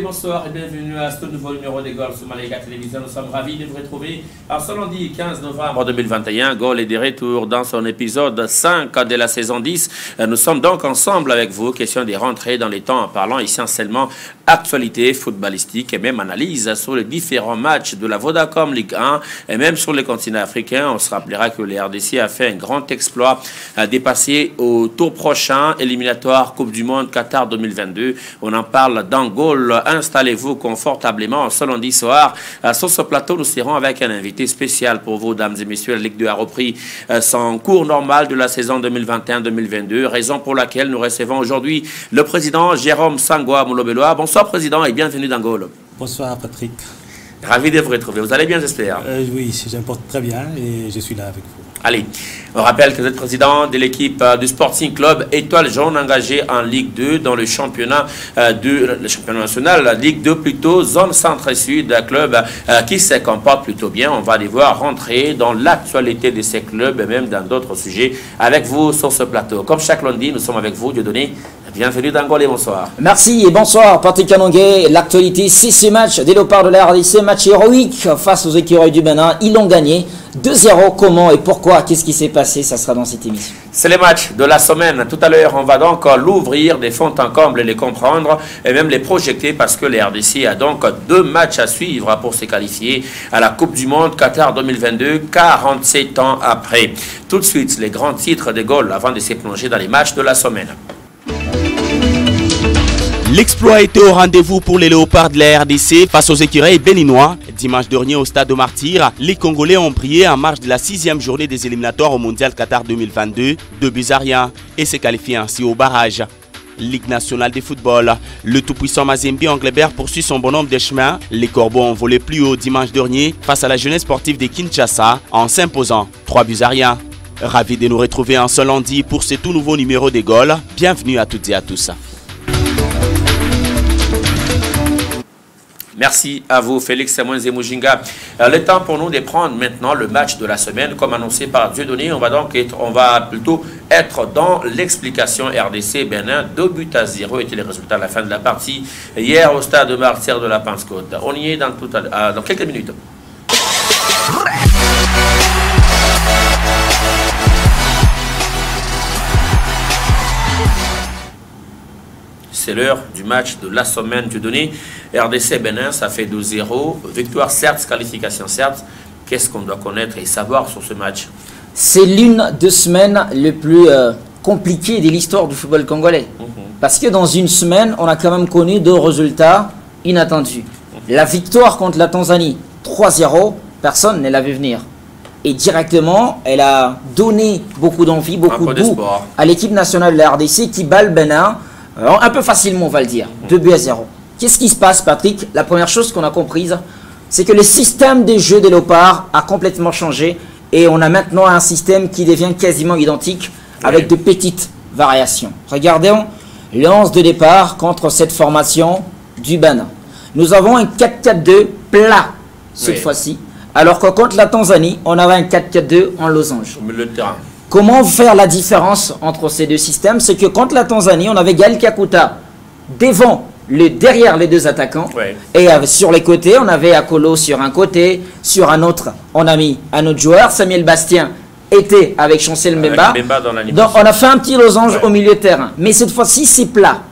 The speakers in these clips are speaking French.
bonsoir et bienvenue à ce nouveau numéro des Goals sur Malayga Télévision. Nous sommes ravis de vous retrouver ce lundi 15 novembre 2021. Goal est de retour dans son épisode 5 de la saison 10. Nous sommes donc ensemble avec vous. Question de rentrer dans les temps en parlant essentiellement actualité footballistique et même analyse sur les différents matchs de la Vodacom Ligue 1 et même sur le continent africain. On se rappellera que le RDC a fait un grand exploit dépassé au tour prochain éliminatoire Coupe du Monde Qatar 2022. On en parle dans Goal. Installez-vous confortablement ce lundi soir. Sur ce plateau, nous serons avec un invité spécial pour vous, dames et messieurs. La Ligue 2 a repris son cours normal de la saison 2021-2022, raison pour laquelle nous recevons aujourd'hui le président Jérôme Sangwa Moulobeloa. Bonsoir président et bienvenue dans Goal. Bonsoir Patrick. Ravi de vous retrouver. Vous allez bien, j'espère? Oui, j'importe très bien et je suis là avec vous. Allez, on rappelle que vous êtes président de l'équipe du Sporting Club Étoile Jaune engagée en Ligue 2 dans le championnat, le championnat national, la Ligue 2 plutôt, zone centre-sud, club qui se comporte plutôt bien. On va devoir rentrer dans l'actualité de ces clubs et même dans d'autres sujets avec vous sur ce plateau. Comme chaque lundi, nous sommes avec vous, Dieudonné. Bienvenue dans Goal et bonsoir. Merci et bonsoir Patrick Anonguet. L'actualité, c'est ce match des Léopards de la RDC, match héroïque face aux écureuils du Bénin. Ils l'ont gagné 2-0. Comment et pourquoi? Qu'est-ce qui s'est passé? Ça sera dans cette émission. C'est les matchs de la semaine. Tout à l'heure, on va donc l'ouvrir des fonds en comble et les comprendre et même les projeter parce que les RDC a donc 2 matchs à suivre pour se qualifier à la Coupe du Monde Qatar 2022, 47 ans après. Tout de suite, les grands titres de Goal avant de se plonger dans les matchs de la semaine. L'exploit était au rendez-vous pour les Léopards de la RDC face aux écureuils béninois. Dimanche dernier au Stade de Martyrs, les Congolais ont prié en marge de la 6e journée des éliminatoires au Mondial Qatar 2022, 2-1 et s'est qualifié ainsi au barrage. Ligue nationale de football, le tout-puissant Mazembe Anglebert poursuit son bonhomme de chemin. Les Corbeaux ont volé plus haut dimanche dernier face à la jeunesse sportive de Kinshasa en s'imposant 3-1. Ravi de nous retrouver en ce lundi pour ce tout nouveau numéro des Goal. Bienvenue à toutes et à tous. Merci à vous, Félix Samuel Zemujinga. Le temps pour nous de prendre maintenant le match de la semaine, comme annoncé par Dieudonné. On va plutôt être dans l'explication RDC Bénin. 2-0 étaient les résultats à la fin de la partie hier au stade de Martyrs de la Pentecôte. On y est dans quelques minutes. C'est l'heure du match de la semaine Dieudonné. RDC Bénin, ça fait 2-0. Victoire certes, qualification certes. Qu'est-ce qu'on doit connaître et savoir sur ce match? C'est l'une des semaines les plus compliquées de l'histoire du football congolais. Parce que dans une semaine, on a quand même connu 2 résultats inattendus. La victoire contre la Tanzanie, 3-0, personne ne l'a vu venir. Et directement, elle a donné beaucoup d'envie, beaucoup de goût à l'équipe nationale de la RDC qui bat le Bénin. Alors, un peu facilement, on va le dire. 2-0. Qu'est-ce qui se passe, Patrick? La première chose qu'on a comprise, c'est que le système des jeux des Léopards a complètement changé et on a maintenant un système qui devient quasiment identique avec de petites variations. Regardons le 11 de départ contre cette formation du Bénin. Nous avons un 4-4-2 plat cette fois-ci, alors que contre la Tanzanie, on avait un 4-4-2 en losange. Le terrain. Comment faire la différence entre ces 2 systèmes? C'est que contre la Tanzanie, on avait Gaël Kakuta derrière les 2 attaquants. Et sur les côtés, on avait Akolo sur un côté, sur un autre, on a mis un autre joueur. Samuel Bastien était avec Chancel Mbemba. Donc on a fait un petit losange au milieu de terrain. Mais cette fois-ci, c'est plat.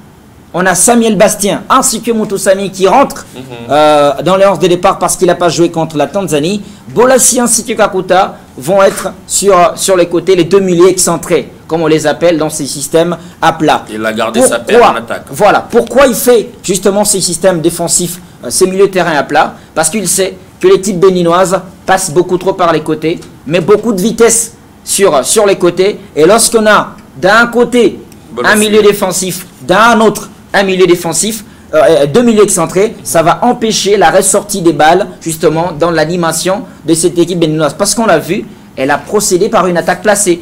On a Samuel Bastien ainsi que Moutoussamy qui rentre dans les 11 de départ parce qu'il n'a pas joué contre la Tanzanie. Bolassi ainsi que Kakuta vont être sur les côtés, les 2 milieux excentrés, comme on les appelle dans ces systèmes à plat. Il a gardé sa paire en attaque. Voilà. Pourquoi il fait justement ces systèmes défensifs, ces milieux de terrain à plat? Parce qu'il sait que l'équipe béninoise passe beaucoup trop par les côtés, mais beaucoup de vitesse sur les côtés. Et lorsqu'on a d'un côté un milieu défensif, d'un autre un milieu défensif, 2 milieux excentrés, ça va empêcher la ressortie des balles justement dans l'animation de cette équipe béninoise. Parce qu'on l'a vu, elle a procédé par une attaque placée.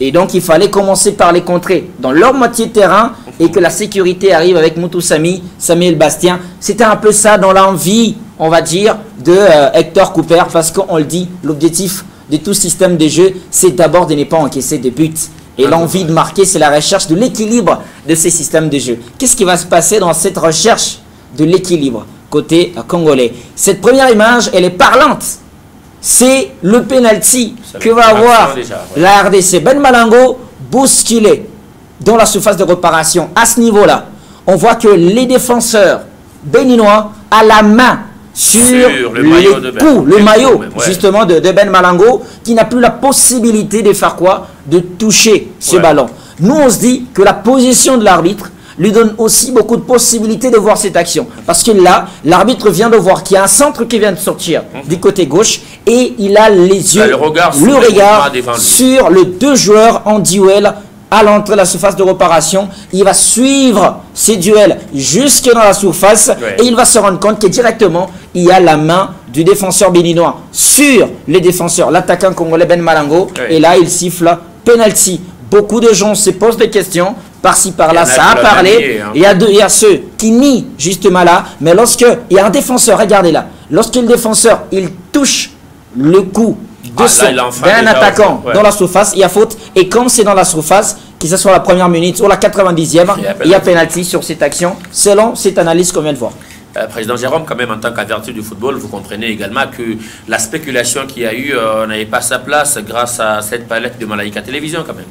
Et donc il fallait commencer par les contrer dans leur moitié de terrain et que la sécurité arrive avec Moutoussamy, Samuel Bastien. C'était un peu ça dans l'envie, on va dire, de Hector Cooper, parce qu'on le dit, l'objectif de tout système de jeu, c'est d'abord de ne pas encaisser de buts. Et l'envie de marquer, c'est la recherche de l'équilibre de ces systèmes de jeu. Qu'est-ce qui va se passer dans cette recherche de l'équilibre côté congolais. Cette première image, elle est parlante. C'est le penalty que va avoir la RDC. Ben Malango bousculé dans la surface de réparation. À ce niveau-là, on voit que les défenseurs béninois à la main sur le maillot justement de Ben Malango, qui n'a plus la possibilité de faire quoi? De toucher ce ballon. Nous, on se dit que la position de l'arbitre lui donne aussi beaucoup de possibilités de voir cette action. Parce que là, l'arbitre vient de voir qu'il y a un centre qui vient de sortir du côté gauche et il a les yeux, le regard sur les deux joueurs en duel à l'entrée de la surface de réparation. Il va suivre ces duels jusque dans la surface et il va se rendre compte que directement, il y a la main du défenseur béninois sur le défenseur, l'attaquant congolais Ben Malango. Et là, il siffle penalty. Beaucoup de gens se posent des questions. Par-ci, par-là, ça a parlé. Il y a ceux qui nient justement là. Mais lorsque il y a un défenseur, regardez là. Lorsque le défenseur, il touche le coup d'un attaquant dans la surface, il y a faute. Et comme c'est dans la surface, que ce soit la première minute ou la 90e, il y a penalty sur cette action, selon cette analyse qu'on vient de voir. Président Jérôme, quand même, en tant qu'averti du football, vous comprenez également que la spéculation qu'il y a eu n'avait pas sa place grâce à cette palette de Malaika Télévision, quand même.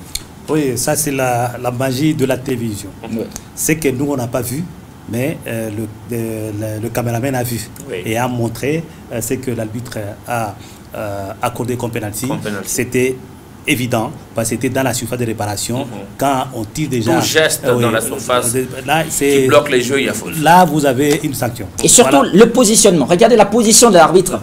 Oui, ça c'est la magie de la télévision. C'est que nous, on n'a pas vu, mais le caméraman a vu et a montré ce que l'arbitre a accordé comme penalty. C'était évident, parce que c'était dans la surface de réparation. Quand on tire déjà... Tout geste dans la surface là, qui bloque les jeux, il y a faute. Là, vous avez une sanction. Et surtout, le positionnement. Regardez la position de l'arbitre.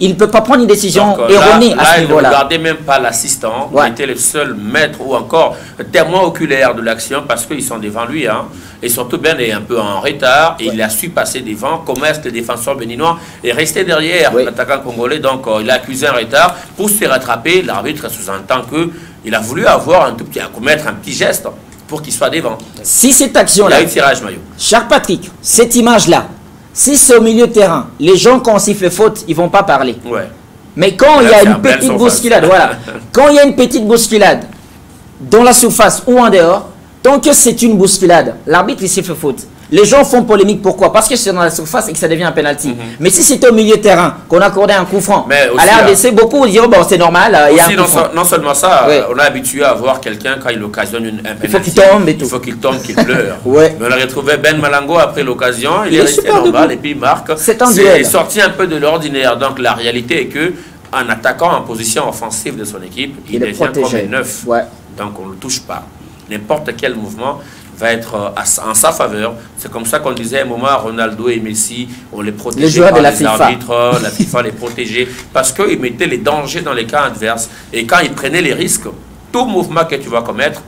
Il ne peut pas prendre une décision erronée à ce niveau-là. Il ne regardait même pas l'assistant. Il était le seul maître ou encore témoin oculaire de l'action parce qu'ils sont devant lui. Et surtout, Ben est un peu en retard. Et il a su passer devant. Comment est-ce que le défenseur béninois est resté derrière l'attaquant congolais? Donc, il a accusé un retard. Pour se rattraper, l'arbitre sous-entend qu'il a voulu avoir commettre un petit geste pour qu'il soit devant. Si cette action-là, cher Patrick, cette image-là, si c'est au milieu de terrain, les gens, quand on siffle faute, ils ne vont pas parler. Mais quand il y a une petite bousculade, quand il y a une petite bousculade dans la surface ou en dehors, tant que c'est une bousculade, l'arbitre il siffle faute. Les gens font polémique, pourquoi? Parce que c'est dans la surface et que ça devient un penalty. Mais si c'était au milieu de terrain, qu'on accordait un coup franc, à la RDC, beaucoup diront, bon, c'est normal, il y a un coup franc. Non seulement ça, on a habitué à voir quelqu'un quand il occasionne un penalty. Il faut qu'il tombe et tout. Il faut qu'il tombe, qu'il pleure. Mais on a retrouvé Ben Malango après l'occasion, il est resté normal et puis il marque. C'est sorti un peu de l'ordinaire. Donc la réalité est que en attaquant en position offensive de son équipe, il devient comme un neuf. Donc on ne le touche pas. N'importe quel mouvement va être en sa faveur. C'est comme ça qu'on disait à un moment, Ronaldo et Messi, on les protégeait par les arbitres, la FIFA les protégeait, parce qu'ils mettaient les dangers dans les cas adverses. Et quand ils prenaient les risques, tout mouvement que tu vas commettre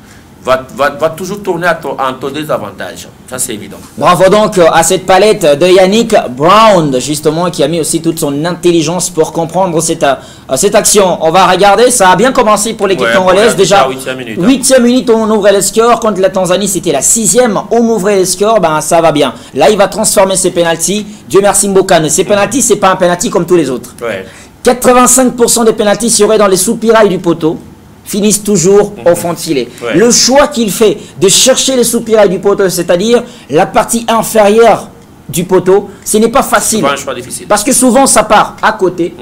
va toujours tourner en ton désavantage. Ça, c'est évident. Bravo donc à cette palette de Yannick Brown, justement, qui a mis aussi toute son intelligence pour comprendre cette action. On va regarder, ça a bien commencé pour l'équipe congolaise. Déjà, 8e minute, on ouvre les scores. Contre la Tanzanie, c'était la 6e. On ouvrait les scores, ben, ça va bien. Là, il va transformer ses pénaltys. Dieu merci Mbokane. Ces pénaltys, ce n'est pas un pénalty comme tous les autres. 85% des pénaltys seraient dans les soupirails du poteau. Finissent toujours au fond de filet. Le choix qu'il fait de chercher les soupirails du poteau, c'est-à-dire la partie inférieure du poteau, ce n'est pas facile. C'est pas un choix difficile. Parce que souvent ça part à côté,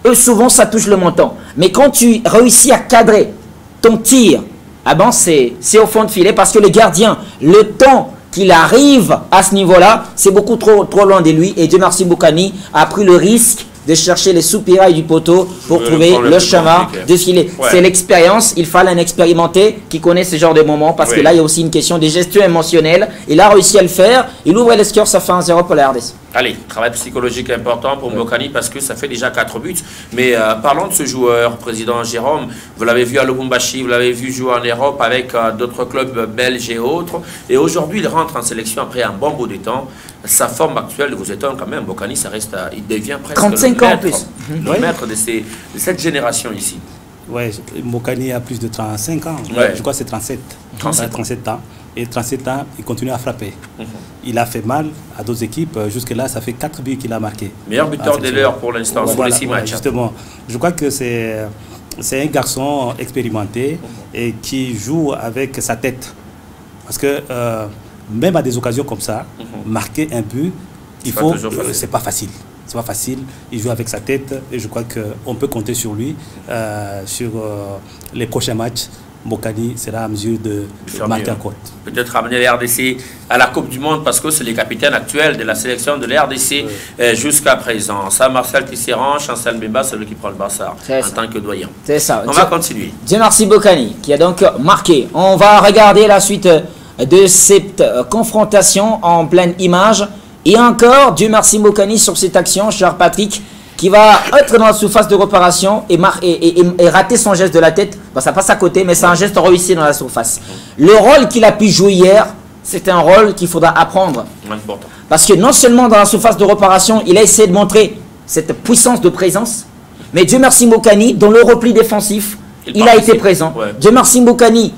et souvent ça touche le menton. Mais quand tu réussis à cadrer ton tir, ah ben c'est au fond de filet parce que le gardien, le temps qu'il arrive à ce niveau-là, c'est beaucoup trop loin de lui. Et Dieu merci Boukani a pris le risque de chercher les soupirails du poteau pour trouver le chemin de filet. C'est l'expérience, il fallait un expérimenté qui connaît ce genre de moments parce que là il y a aussi une question de gestion émotionnelle. Il a réussi à le faire, il ouvre les scores, ça fait 1-0 pour la RDC. Allez, travail psychologique important pour Mbokani parce que ça fait déjà 4 buts. Mais parlons de ce joueur, président Jérôme, vous l'avez vu à Lubumbashi, vous l'avez vu jouer en Europe avec d'autres clubs belges et autres. Et aujourd'hui, il rentre en sélection après un bon bout de temps. Sa forme actuelle vous étonne quand même. Mbokani, ça reste, il devient presque 35 ans en plus. Le maître de cette génération ici. Oui, Mbokani a plus de 35 ans. Je crois que c'est 37. 37 ans. Et 37 ans, il continue à frapper. Il a fait mal à d'autres équipes. Jusque-là, ça fait 4 buts qu'il a marqués. Meilleur buteur de l'heure pour l'instant sur les 6 matchs. Justement, je crois que c'est un garçon expérimenté et qui joue avec sa tête. Parce que même à des occasions comme ça, marquer un but, c'est pas facile. C'est pas facile. Il joue avec sa tête et je crois qu'on peut compter sur lui sur les prochains matchs. Mbokani sera à mesure de marquer un compte. Peut-être ramener les RDC à la Coupe du Monde parce que c'est les capitaines actuels de la sélection de la RDC jusqu'à présent. Ça, Marcel Tisserand, Chancel Mbemba, c'est lui qui prend le brassard en tant que doyen. C'est ça. On va continuer. Dieu merci Mbokani qui a donc marqué. On va regarder la suite de cette confrontation en pleine image. Et encore, Dieu merci Mbokani sur cette action, cher Patrick, qui va être dans la surface de réparation et rater son geste de la tête. Bon, ça passe à côté, mais c'est un geste réussi dans la surface. Le rôle qu'il a pu jouer hier, c'est un rôle qu'il faudra apprendre. Parce que non seulement dans la surface de réparation, il a essayé de montrer cette puissance de présence, mais Dieu merci Mbokani, dans le repli défensif, il a été présent. Dieu merci Mbokani,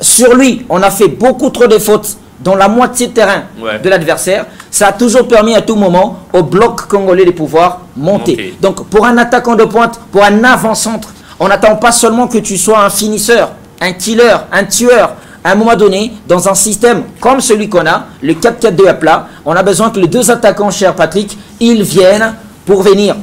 sur lui, on a fait beaucoup trop de fautes dans la moitié de terrain de l'adversaire. Ça a toujours permis à tout moment au bloc congolais de pouvoir monter. Donc pour un attaquant de pointe, pour un avant-centre, on n'attend pas seulement que tu sois un finisseur, un killer, un tueur. À un moment donné, dans un système comme celui qu'on a, le 4-4-2 à plat, on a besoin que les deux attaquants, cher Patrick, ils viennent pour venir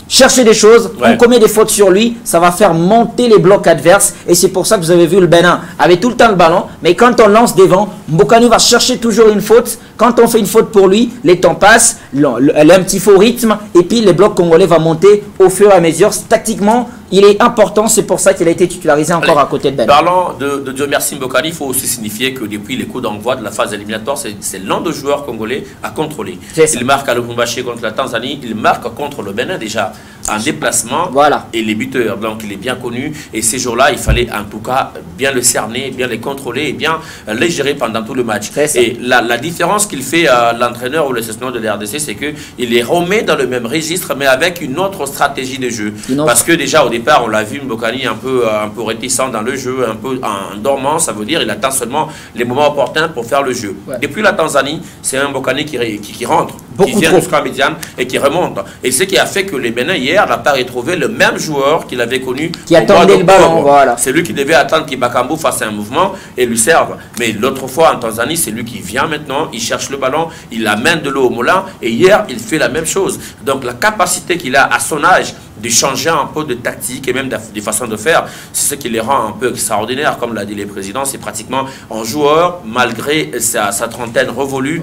chercher des choses, on commet des fautes sur lui, ça va faire monter les blocs adverses. Et c'est pour ça que vous avez vu le Bénin avait tout le temps le ballon, mais quand on lance devant, Mbokani va chercher toujours une faute. Quand on fait une faute pour lui, les temps passent, il a un petit faux rythme, et puis les blocs congolais vont monter au fur et à mesure. Tactiquement, il est important, c'est pour ça qu'il a été titularisé encore à côté de Bénin. Parlant de Dieu merci Mbokani, il faut aussi signifier que depuis les coups d'envoi de la phase éliminatoire, c'est l'un des joueurs congolais à contrôler. Il marque à Lubumbashi contre la Tanzanie, il marque contre le Bénin déjà en déplacement, et les buteurs, donc il est bien connu, et ces jours-là il fallait en tout cas bien le cerner, bien les contrôler et bien les gérer pendant tout le match. Et la différence qu'il fait à l'entraîneur ou le gestionnaire de la RDC, c'est qu'il les remet dans le même registre mais avec une autre stratégie de jeu, parce que déjà au départ on l'a vu, Mbokani un peu réticent dans le jeu, un peu en dormant, ça veut dire il attend seulement les moments opportuns pour faire le jeu. Depuis la Tanzanie, c'est un Mbokani qui rentre, qui vient jusqu'à Médiane et qui remonte, et ce qui a fait que les Bénin hier n'a pas retrouvé le même joueur qu'il avait connu, qui attendait le ballon. C'est lui qui devait attendre qu'Ibakambu fasse un mouvement et lui serve. Mais l'autre fois en Tanzanie, c'est lui qui vient maintenant, il cherche le ballon, il amène de l'eau au moulin, et hier il fait la même chose. Donc la capacité qu'il a à son âge de changer un peu de tactique et même de façon de faire, c'est ce qui les rend un peu extraordinaires, comme l'a dit le président. C'est pratiquement un joueur, malgré sa trentaine révolue,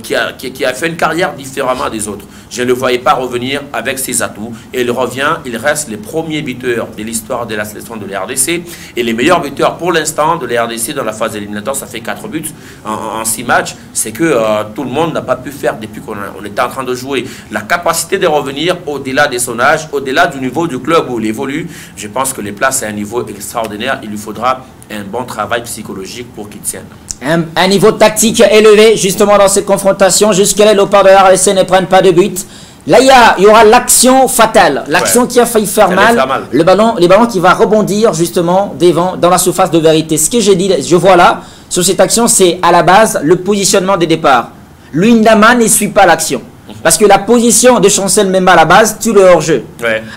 qui a fait une carrière différemment des autres. Je ne le voyais pas revenir avec ses atouts, et il revient, il reste les premiers buteurs de l'histoire de la sélection de la RDC, et les meilleurs buteurs pour l'instant de la RDC dans la phase éliminatoire. Ça fait 4 buts en 6 matchs. C'est que tout le monde n'a pas pu faire depuis qu'on était en train de jouer. La capacité de revenir au-delà de son âge, au-delà du niveau du club où il évolue, je pense que les places à un niveau extraordinaire. Il lui faudra un bon travail psychologique pour qu'il tienne. Un niveau tactique élevé justement dans cette confrontation. Jusqu'à là, les Léopards de la RDC ne prennent pas de but. Là, il y aura l'action fatale, l'action qui a failli faire mal. Les ballons qui va rebondir justement devant, dans la surface de vérité. Ce que j'ai dit, je vois là, sur cette action, c'est à la base le positionnement des départs. Luyendama ne suit pas l'action. Parce que la position de Chancel Mbemba à la base, tu le hors-jeu.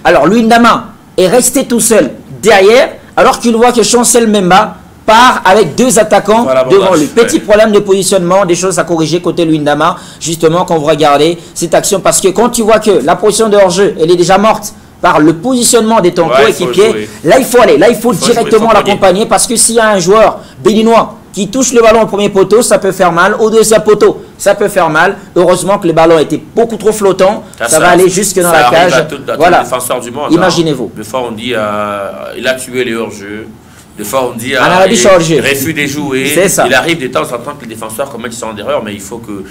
Alors Luyendama est resté tout seul derrière, alors qu'il voit que Chancel Mbemba part avec deux attaquants devant lui. Petit problème de positionnement, des choses à corriger côté Luyendama, justement quand vous regardez cette action. Parce que quand tu vois que la position de hors-jeu, elle est déjà morte par le positionnement de ton coéquipier, là il faut aller, là il faut directement l'accompagner, parce que s'il y a un joueur béninois qui touche le ballon au premier poteau, ça peut faire mal. Au deuxième poteau, ça peut faire mal. Heureusement que le ballon était beaucoup trop flottant. Ça va aller jusque dans la cage. Voilà. Défenseur du monde. Imaginez-vous. Des fois on dit il a tué les hors-jeux. Des fois, on dit refus de jouer. Il arrive de temps en temps que les défenseurs commettent son erreur, mais il faut que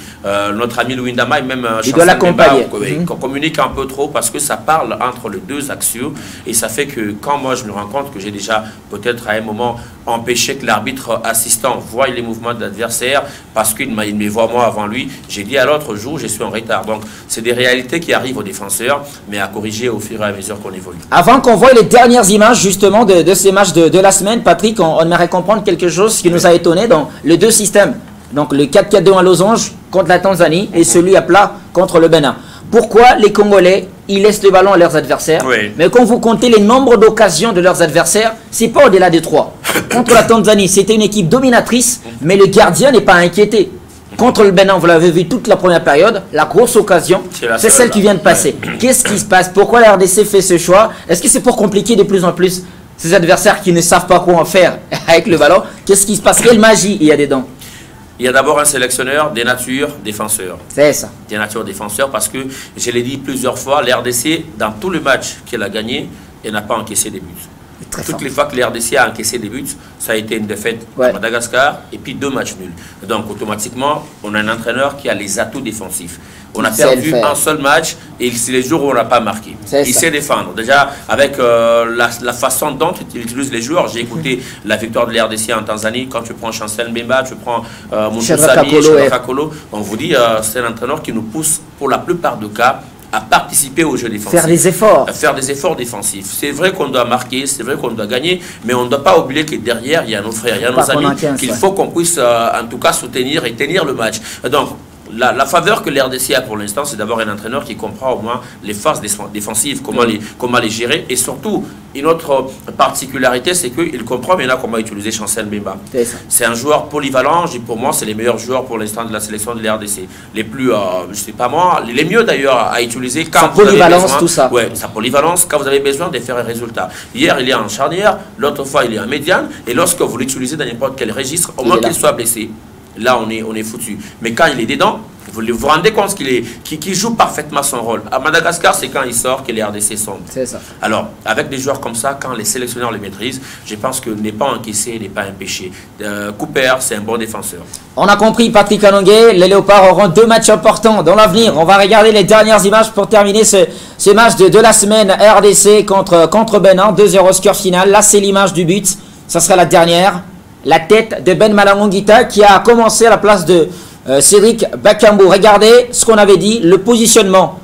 notre ami Luyendama et même qu'on communique un peu trop, parce que ça parle entre les deux actions, et ça fait que quand moi je me rends compte que j'ai déjà peut-être à un moment empêché que l'arbitre assistant voie les mouvements de l'adversaire parce qu'il me voit moi avant lui, j'ai dit à l'autre jour je suis en retard. Donc c'est des réalités qui arrivent aux défenseurs, mais à corriger au fur et à mesure qu'on évolue. Avant qu'on voie les dernières images justement de ces matchs de la semaine, Patrick, on aimerait comprendre quelque chose qui nous a étonné dans les deux systèmes. Donc le 4-4-2 à losange contre la Tanzanie et celui à plat contre le Bénin. Pourquoi les Congolais, ils laissent le ballon à leurs adversaires, mais quand vous comptez les nombres d'occasions de leurs adversaires, c'est pas au-delà des 3. Contre la Tanzanie, c'était une équipe dominatrice, mais le gardien n'est pas inquiété. Contre le Bénin, vous l'avez vu toute la première période, la grosse occasion, c'est celle qui vient de passer. Qu'est-ce qui se passe? Pourquoi la RDC fait ce choix? Est-ce que c'est pour compliquer de plus en plus ces adversaires qui ne savent pas quoi en faire avec le ballon? Qu'est-ce qui se passe? Quelle magie il y a dedans? Il y a d'abord un sélectionneur des natures défenseurs. C'est ça. Des natures défenseurs parce que, je l'ai dit plusieurs fois, l'RDC, dans tous les matchs qu'elle a gagné, elle n'a pas encaissé des buts. Toutes les fois que l'RDC a encaissé des buts, ça a été une défaite à Madagascar et puis 2 matchs nuls. Donc automatiquement, on a un entraîneur qui a les atouts défensifs. On a perdu un seul match et c'est les jours où on n'a pas marqué. Il sait défendre. Déjà, avec la façon dont il utilise les joueurs, j'ai écouté la victoire de l'RDC en Tanzanie. Quand tu prends Chancel Mbemba, tu prends Moussami, Kakolo, on vous dit c'est un entraîneur qui nous pousse pour la plupart des cas à participer au jeu défensif. Faire des efforts. Faire des efforts défensifs. C'est vrai qu'on doit marquer, c'est vrai qu'on doit gagner, mais on ne doit pas oublier que derrière, il y a nos frères, il y a nos amis, qu'il faut qu'on puisse en tout cas soutenir et tenir le match. Donc, la faveur que l'RDC a pour l'instant, c'est d'avoir un entraîneur qui comprend au moins les phases défensives, comment les gérer. Et surtout, une autre particularité, c'est qu'il comprend maintenant comment utiliser Chancel Mbemba. C'est un joueur polyvalent. Pour moi, c'est les meilleurs joueurs pour l'instant de la sélection de l'RDC. Les plus, je sais pas moi, les mieux d'ailleurs à utiliser quand sa polyvalence, tout ça. Ouais, sa polyvalence, quand vous avez besoin de faire un résultat. Hier, il est en charnière, l'autre fois, il est en médiane. Et lorsque vous l'utilisez dans n'importe quel registre, au moins qu'il soit blessé. Là, on est foutu. Mais quand il est dedans, vous vous rendez compte qu'il joue parfaitement son rôle. À Madagascar, c'est quand il sort que les RDC sont. C'est ça. Alors, avec des joueurs comme ça, quand les sélectionneurs les maîtrisent, je pense que n'est pas encaissé, n'est pas un péché. Cooper, c'est un bon défenseur. On a compris, Patrick Anongué, les Léopards auront 2 matchs importants dans l'avenir. On va regarder les dernières images pour terminer ce match de la semaine. RDC contre Bénin, 2-0 score final. Là, c'est l'image du but. Ça sera la dernière. La tête de Ben Malangongita qui a commencé à la place de Cédric Bakambu. Regardez ce qu'on avait dit, le positionnement.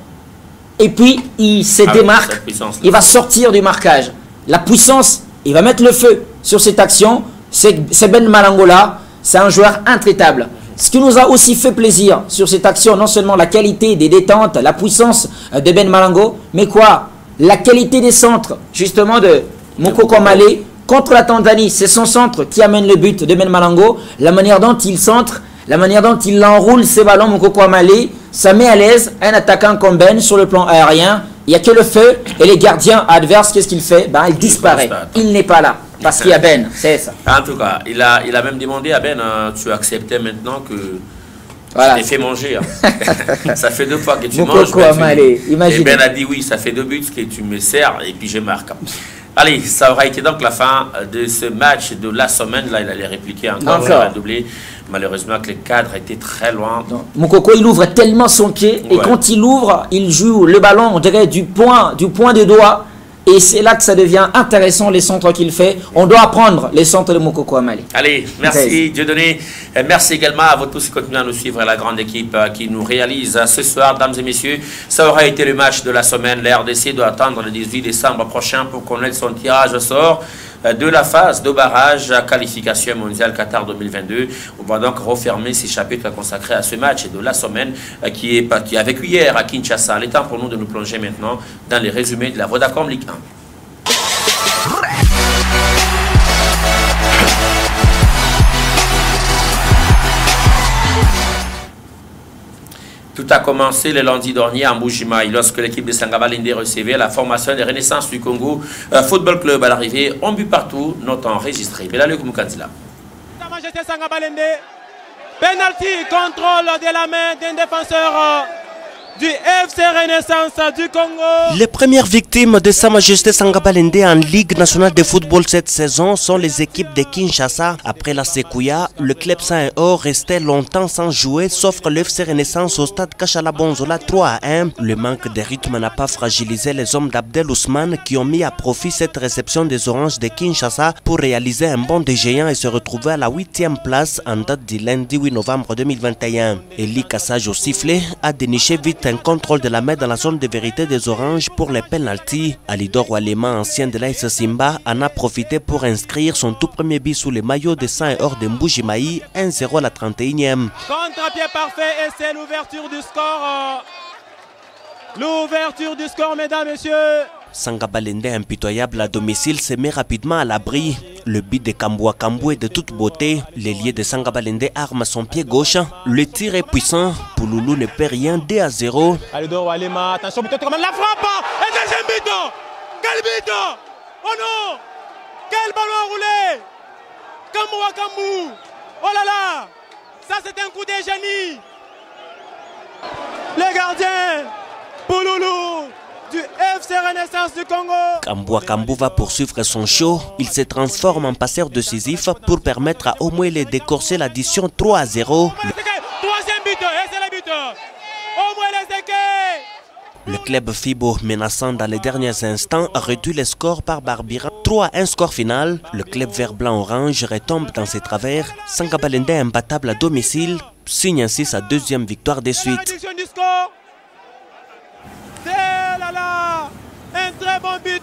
Et puis, il se démarque, il va sortir du marquage. La puissance, il va mettre le feu sur cette action. C'est Ben Malangola, c'est un joueur intraitable. Ce qui nous a aussi fait plaisir sur cette action, non seulement la qualité des détentes, la puissance de Ben Malango, mais quoi? La qualité des centres, justement, de Mokoko Male. Contre la Tanzanie, c'est son centre qui amène le but de Ben Malango. La manière dont il centre, la manière dont il enroule ses ballons, Mokoko Amale, ça met à l'aise un attaquant comme Ben sur le plan aérien. Il n'y a que le feu et les gardiens adverses, qu'est-ce qu'il fait? Il disparaît. Il n'est pas là parce qu'il y a Ben, c'est ça. En tout cas, il a même demandé à Ben, tu acceptais maintenant que voilà. Je t'ai fait manger. Ça fait 2 fois que tu manges. Et Ben a dit oui, ça fait 2 buts que tu me sers et puis je marque. Allez, ça aura été donc la fin de ce match de la semaine. Là, il allait répliquer encore un doublé. Malheureusement, que le cadre était très loin. Mokoko, il ouvre tellement son pied. Et quand il ouvre, il joue le ballon, on dirait, du point de doigt. Et c'est là que ça devient intéressant, les centres qu'il fait. On doit apprendre les centres de Mokoko Amale. Allez, merci Dieudonné. Merci également à vous tous qui continuez à nous suivre, à la grande équipe qui nous réalise ce soir, dames et messieurs. Ça aura été le match de la semaine. La RDC doit attendre le 18 décembre prochain pour connaître son tirage au sort de la phase de barrage à qualification mondiale Qatar 2022. On va donc refermer ces chapitres consacrés à ce match de la semaine qui a vécu hier à Kinshasa. Il est temps pour nous de nous plonger maintenant dans les résumés de la Vodacom Ligue 1. Tout a commencé le lundi dernier à Mbujimaï lorsque l'équipe de Sangabalende recevait la formation de Renaissance du Congo Football Club à l'arrivée. Un but partout, note enregistrée. Belale Kumukandila. Sa Majesté Sangabalende, penalty, contrôle de la main d'un défenseur du FC Renaissance du Congo. Les premières victimes de Sa Majesté Sangabalende en Ligue nationale de football cette saison sont les équipes de Kinshasa. Après la Sekouya, le club 100 restait longtemps sans jouer, sauf que le FC Renaissance au stade Kachala Bonzola 3-1. Le manque de rythme n'a pas fragilisé les hommes d'Abdel Ousmane qui ont mis à profit cette réception des Oranges de Kinshasa pour réaliser un bond de géant et se retrouver à la 8e place en date du lundi 8 novembre 2021. Eli Kassage au sifflet a déniché vite un contrôle de la main dans la zone de vérité des Oranges pour les penalties. Alidor Walema, ancien de l'AS Simba, en a profité pour inscrire son tout premier but sous les maillots de 100 hors de Mbujimaï, 1-0 à la 31e. Contre-pied parfait et c'est l'ouverture du score. L'ouverture du score, mesdames et messieurs. Sangabalende, impitoyable à domicile, se met rapidement à l'abri. Le but de Kambwa Kambou est de toute beauté. L'ailier de Sangabalende arme son pied gauche. Le tir est puissant. Pouloulou ne perd rien, 2-0. Alidor Walema, attention, la frappe. Et deuxième but. Quel but. Oh non. Quel ballon roulé. Kambwa Kambou. Oh là là. Ça c'est un coup de génie. Le gardien Pouloulou du FC Renaissance du Congo. Kambwa Kambou va poursuivre son show. Il se transforme en passeur décisif pour permettre à Omwele d'écorcer l'addition 3-0. Troisième but, et c'est le but. Omwele Seke. Le club Fibo, menaçant dans les derniers instants, réduit le score par Barbira. 3-1 score final. Le club vert blanc-orange retombe dans ses travers. Sangabalende, imbattable à domicile, signe ainsi sa deuxième victoire de suite. Un très bon but.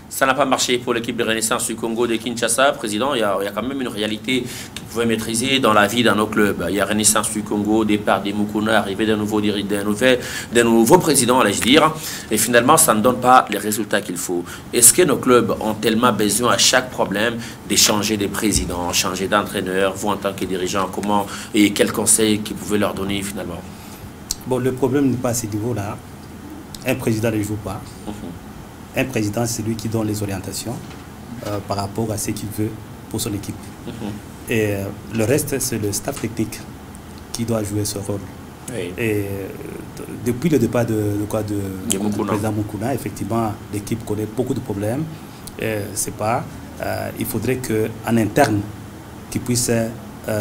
Ça n'a pas marché pour l'équipe de Renaissance du Congo de Kinshasa. Président, il y a quand même une réalité que vous pouvez maîtriser dans la vie dans nos clubs. Il y a Renaissance du Congo, départ des Mukuna, arrivée d'un nouveau président, allais-je dire. Et finalement, ça ne donne pas les résultats qu'il faut. Est-ce que nos clubs ont tellement besoin à chaque problème d'échanger des présidents, changer d'entraîneur, vous en tant que dirigeant, comment et quels conseils que vous pouvez leur donner finalement? Bon, le problème n'est pas à ce niveau-là. Un président ne joue pas. Un président, c'est lui qui donne les orientations par rapport à ce qu'il veut pour son équipe. Et le reste, c'est le staff technique qui doit jouer ce rôle. Oui. Et depuis le départ du président Mukuna, effectivement, l'équipe connaît beaucoup de problèmes. Il faudrait qu'en interne, qu'il puisse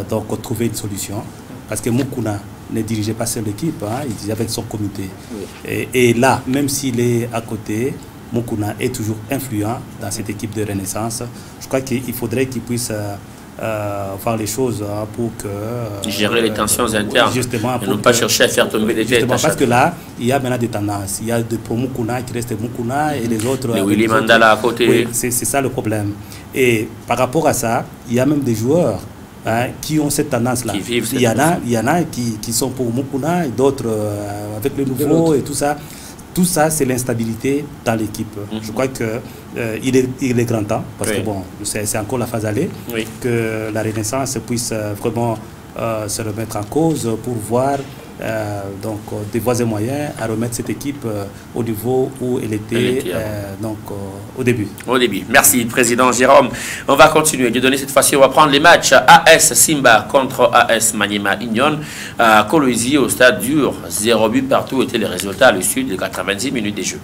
donc trouver une solution. Parce que Mukuna ne dirigeait pas seul l'équipe, hein, il dirigeait avec son comité. Oui. Et là, même s'il est à côté, Mukuna est toujours influent dans cette équipe de Renaissance. Je crois qu'il faudrait qu'il puisse faire les choses pour que... gérer les tensions internes, justement, et ne pas chercher à faire tomber les têtes. Parce que là, il y a maintenant des tendances. Il y a des pro Mukuna qui restent Mukuna et les autres... Les Willy Mandala à côté. Oui, c'est ça le problème. Et par rapport à ça, il y a même des joueurs qui ont cette tendance-là. Il y en a qui sont pour Mukuna et d'autres avec le nouveau et tout ça. Tout ça, c'est l'instabilité dans l'équipe. Je crois qu'il est grand temps, parce que bon, c'est encore la phase aller, que la Renaissance puisse vraiment se remettre en cause pour voir donc des voies et moyens à remettre cette équipe au niveau où elle était donc au début. Au début. Merci, Président Jérôme. On va continuer de donner cette fois-ci. On va prendre les matchs AS Simba contre AS Maniema Union à Kolwezi au stade dur. 0 but partout étaient les résultats à l'issue de 90 minutes des jeux.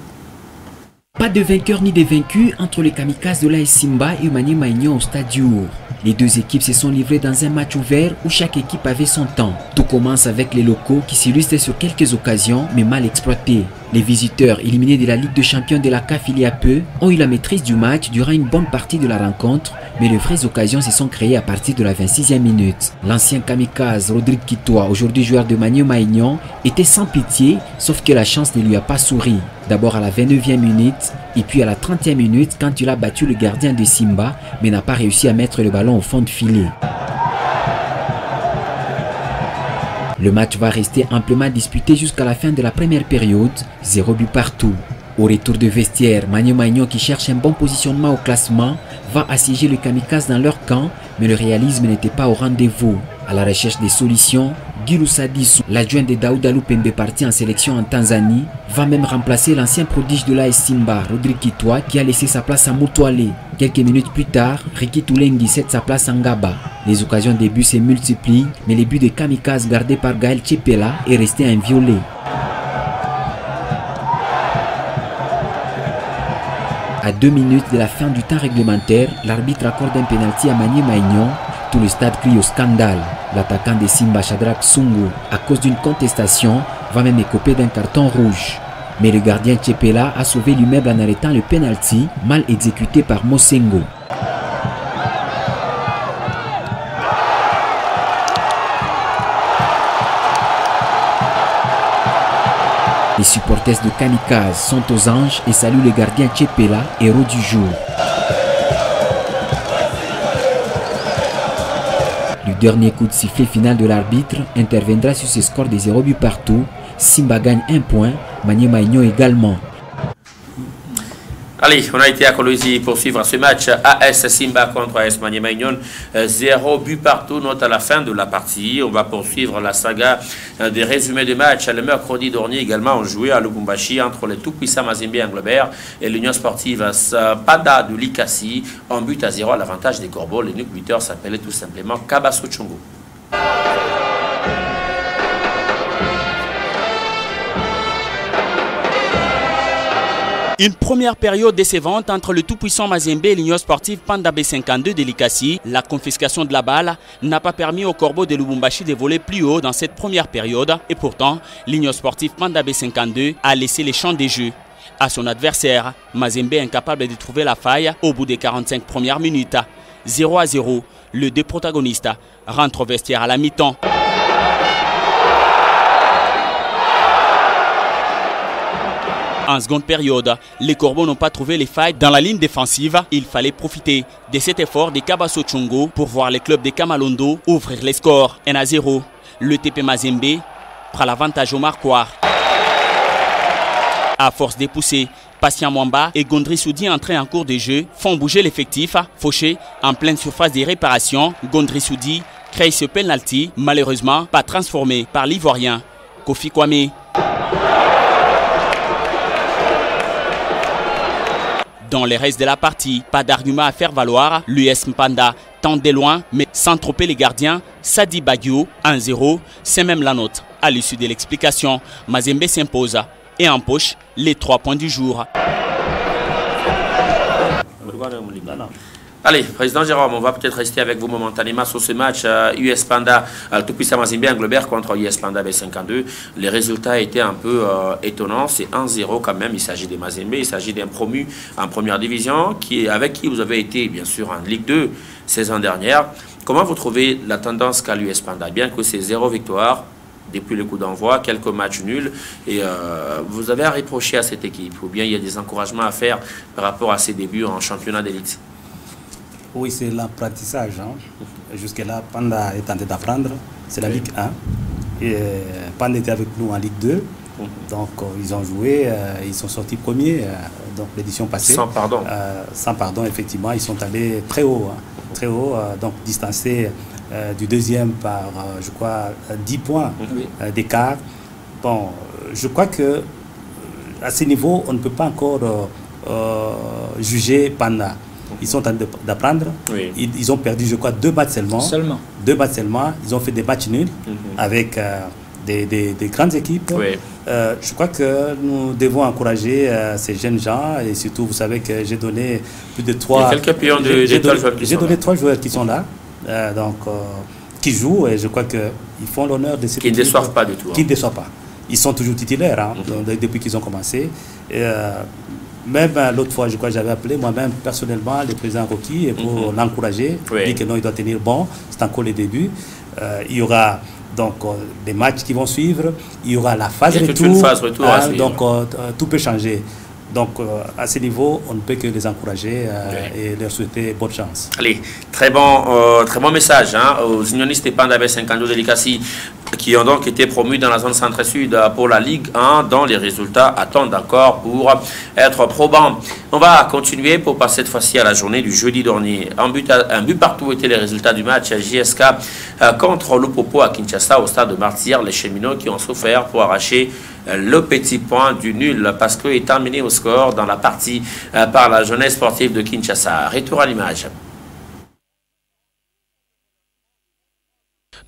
Pas de vainqueur ni de vaincu entre les kamikazes de l'AS Simba et Maniema Union au stade dur. Les deux équipes se sont livrées dans un match ouvert où chaque équipe avait son temps. Tout commence avec les locaux qui s'illustrent sur quelques occasions mais mal exploitées. Les visiteurs, éliminés de la Ligue des Champions de la CAF il y a peu, ont eu la maîtrise du match durant une bonne partie de la rencontre, mais les vraies occasions se sont créées à partir de la 26e minute. L'ancien kamikaze Rodrigue Kitoa, aujourd'hui joueur de Maniema Union, était sans pitié, sauf que la chance ne lui a pas souri. D'abord à la 29e minute, et puis à la 30e minute quand il a battu le gardien de Simba, mais n'a pas réussi à mettre le ballon au fond de filet. Le match va rester amplement disputé jusqu'à la fin de la première période, 0 but partout. Au retour de vestiaire, Maniema Union, qui cherche un bon positionnement au classement, va assiéger le kamikaze dans leur camp, mais le réalisme n'était pas au rendez-vous. À la recherche des solutions, Gilou Sadissou, l'adjoint de Daouda Lupembe parti en sélection en Tanzanie, va même remplacer l'ancien prodige de l'AS Simba, Rodrigue Kitoa, qui a laissé sa place à Moutoalé. Quelques minutes plus tard, Riki Toulengi cède sa place à Ngaba. Les occasions de but se multiplient, mais le but de kamikaze gardé par Gaël Tchepela est resté inviolé. À 2 minutes de la fin du temps réglementaire, l'arbitre accorde un pénalty à Maniema Union. Tout le stade crie au scandale. L'attaquant de Simba, Shadrack Sungu, à cause d'une contestation, va même écoper d'un carton rouge. Mais le gardien Tchepela a sauvé l'immeuble en arrêtant le pénalty, mal exécuté par Mosengo. Les supporters de Kamikaze sont aux anges et saluent le gardien Tchepela, héros du jour. Le dernier coup de sifflet final de l'arbitre interviendra sur ce score de 0 but partout. Simba gagne 1 point, Maniema Union également. Allez, on a été à Kolwezi pour suivre ce match AS Simba contre AS Maniema Union. 0 but partout, note à la fin de la partie. On va poursuivre la saga des résumés de match. Le mercredi dernier également, on jouait à Lubumbashi entre les tout-puissants Mazembe Anglebert et l'Union Sportive Panda de Likasi. En but à 0 à l'avantage des Corbeaux. Le buteur s'appelait tout simplement Kabaso Tchongo. Une première période décevante entre le tout-puissant Mazembe et l'Union Sportive Panda B52 de Likasi. La confiscation de la balle n'a pas permis aux Corbeaux de Lubumbashi de voler plus haut dans cette première période. Et pourtant, l'Union Sportive Panda B52 a laissé les champs des jeux à son adversaire. Mazembe incapable de trouver la faille au bout des 45 premières minutes. 0-0, les deux protagonistes rentrent au vestiaire à la mi-temps. En seconde période, les Corbeaux n'ont pas trouvé les failles dans la ligne défensive. Il fallait profiter de cet effort de Kabaso Tchongo pour voir les clubs de Kamalondo ouvrir les scores. 1-0. Le TP Mazembe prend l'avantage au marquoir. À force de pousser, Patient Mwamba et Gondry Soudi entrés en cours de jeu font bouger l'effectif. Fauché en pleine surface des réparations, Gondry Soudi crée ce penalty, malheureusement pas transformé par l'Ivoirien Kofi Kwame. Dans le reste de la partie, pas d'argument à faire valoir. L'US Mpanda tente de loin, mais sans tromper les gardiens. Sadi Baguio, 1-0, c'est même la note. À l'issue de l'explication, Mazembe s'impose et empoche les 3 points du jour. Allez, Président Jérôme, on va peut-être rester avec vous momentanément sur ce match US Panda, tout-puissant Mazembe Anglebert contre US Panda B52. Les résultats étaient un peu étonnants. C'est 1-0 quand même. Il s'agit des Mazembe, il s'agit d'un promu en première division avec qui vous avez été bien sûr en Ligue 2 saison dernière. Comment vous trouvez la tendance qu'a l'US Panda? Bien que c'est 0 victoire depuis le coup d'envoi, quelques matchs nuls, et vous avez à reprocher à cette équipe, ou bien il y a des encouragements à faire par rapport à ses débuts en championnat d'élite? Oui, c'est l'apprentissage. Hein. Jusque-là, Panda est tenté d'apprendre. C'est la Ligue 1. Et Panda était avec nous en Ligue 2. Donc, ils ont joué, ils sont sortis premiers. Donc, l'édition passée. Sans pardon. Sans pardon, effectivement. Ils sont allés très haut. Hein, très haut, donc distancés du deuxième par, je crois, 10 points d'écart. Bon, je crois que à ce niveau, on ne peut pas encore juger Panda. Ils sont en train d'apprendre. Oui. Ils ont perdu, je crois, 2 matchs seulement. 2 matchs seulement. Ils ont fait des matchs nuls avec des grandes équipes. Oui. Je crois que nous devons encourager ces jeunes gens. Et surtout, vous savez que j'ai donné plus de 3... Il y a quelques pions j'ai donné 3 joueurs qui sont là. Donc, qui jouent. Et je crois qu'ils font l'honneur de cette équipe. Qui ne déçoivent pas du tout. Qui ne déçoivent pas. Ils sont toujours titulaires hein, depuis qu'ils ont commencé. Même l'autre fois, je crois que j'avais appelé moi-même personnellement le président Rocky pour l'encourager, dire que non, il doit tenir bon, c'est encore le début. Il y aura donc des matchs qui vont suivre, il y aura la phase retour, toute une phase retour donc tout peut changer. Donc à ce niveau, on ne peut que les encourager et leur souhaiter bonne chance. Allez, très bon message hein, aux unionistes Panda B52 de Likasi qui ont donc été promus dans la zone centre-sud pour la Ligue 1, dont les résultats attendent encore pour être probants. On va continuer pour passer cette fois-ci à la journée du jeudi dernier. Un but partout étaient les résultats du match JSK contre Lupopo à Kinshasa au stade de Martyrs. Les cheminots qui ont souffert pour arracher le petit point du nul parce qu'il est terminé au score dans la partie par la jeunesse sportive de Kinshasa. Retour à l'image.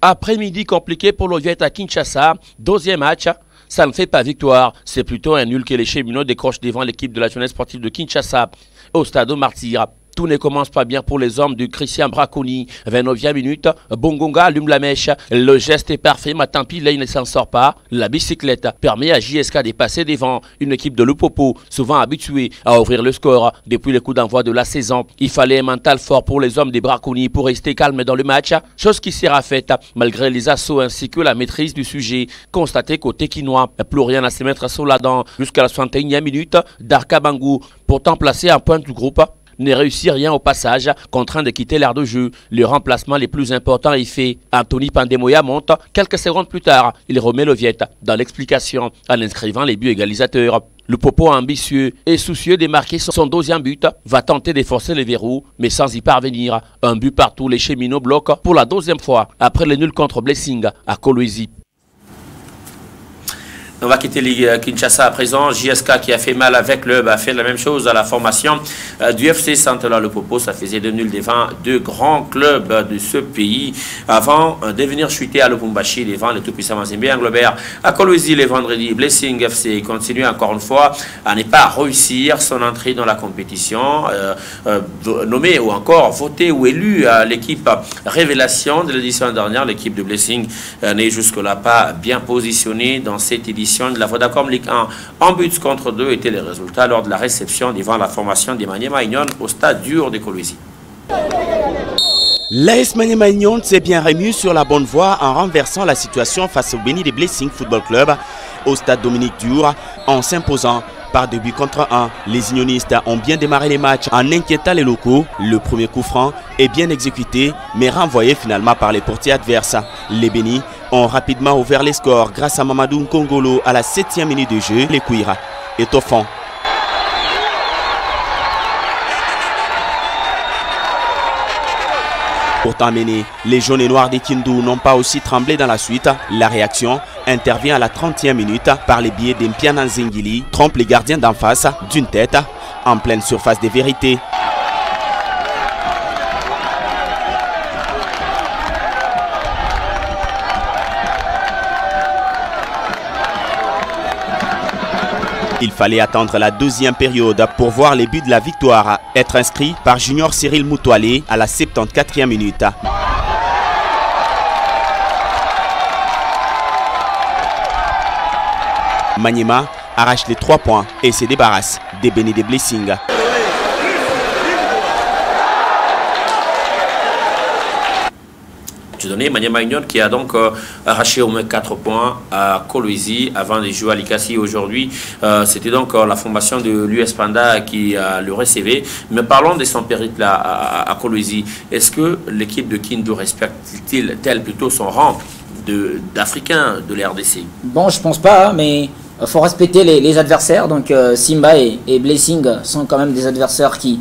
Après-midi compliqué pour l'Oviette à Kinshasa. 2e match, ça ne fait pas victoire. C'est plutôt un nul que les cheminots décrochent devant l'équipe de la jeunesse sportive de Kinshasa au stade de Martyrs. Tout ne commence pas bien pour les hommes du Christian Braconi. 29e minute, Bongonga allume la mèche. Le geste est parfait, mais tant pis, là il ne s'en sort pas. La bicyclette permet à JSK de passer devant une équipe de Lupopo, souvent habituée à ouvrir le score depuis le coup d'envoi de la saison. Il fallait un mental fort pour les hommes des Braconi pour rester calme dans le match, chose qui sera faite malgré les assauts ainsi que la maîtrise du sujet constaté côté quinois. Plus rien à se mettre sous la dent jusqu'à la 61e minute. Darka Bangou, pourtant placé en pointe du groupe, ne réussit rien au passage, contraint de quitter l'aire de jeu. Le remplacement les plus important est fait. Anthony Pandemoya monte. Quelques secondes plus tard, il remet l'Oviette dans l'explication en inscrivant les buts égalisateurs. Le Popo ambitieux et soucieux de marquer son deuxième but va tenter de forcer les verrous, mais sans y parvenir. Un but partout, les cheminots bloquent pour la deuxième fois après le nul contre Blessing à Kolwezi. On va quitter Kinshasa à présent. JSK qui a fait mal avec club a fait la même chose à la formation du FC Saint-Ola Le Popo. Ça faisait 2 nuls devant 2 grands clubs de ce pays avant de venir chuter à Lubumbashi devant le tout-puissant Mazembe Anglebert. À Kolwezi le vendredi, Blessing FC continue encore une fois à ne pas réussir son entrée dans la compétition. Nommé ou encore voté ou élu à l'équipe révélation de l'édition dernière, l'équipe de Blessing n'est jusque-là pas bien positionnée dans cette édition de la Vodacom Ligue 1. En but contre 2 étaient les résultats lors de la réception devant la formation des Maniema Union au stade dur de Kolwezi. L'AS Maniema Union s'est bien remis sur la bonne voie en renversant la situation face au Béni des Blessing Football Club au stade Dominique Diour en s'imposant par 2 buts contre 1. Les unionistes ont bien démarré les matchs en inquiétant les locaux. Le premier coup franc est bien exécuté mais renvoyé finalement par les portiers adverses. Les Bénis ont rapidement ouvert les scores grâce à Mamadou Nkongolo à la 7e minute de jeu. Les Kouira est au fond. Pourtant mené, les jaunes et noirs des Kindu n'ont pas aussi tremblé dans la suite. La réaction intervient à la 30e minute par les biais d'Empiana Zengili, trompe les gardiens d'en face d'une tête en pleine surface des vérités. Il fallait attendre la 2e période pour voir les buts de la victoire être inscrits par Junior Cyril Moutoualé à la 74e minute. Maniema arrache les 3 points et se débarrasse des Bénis des Blessing. Maniema Union qui a donc arraché au moins 4 points à Kolwezi avant de jouer à Likasi aujourd'hui. C'était donc la formation de l'US Panda qui le recevait. Mais parlons de son périple à Kolwezi. Est-ce que l'équipe de Kindu respecte-t-elle plutôt son rang d'Africain de l'RDC? Bon, je pense pas, mais il faut respecter les adversaires. Donc Simba et Blessing sont quand même des adversaires qui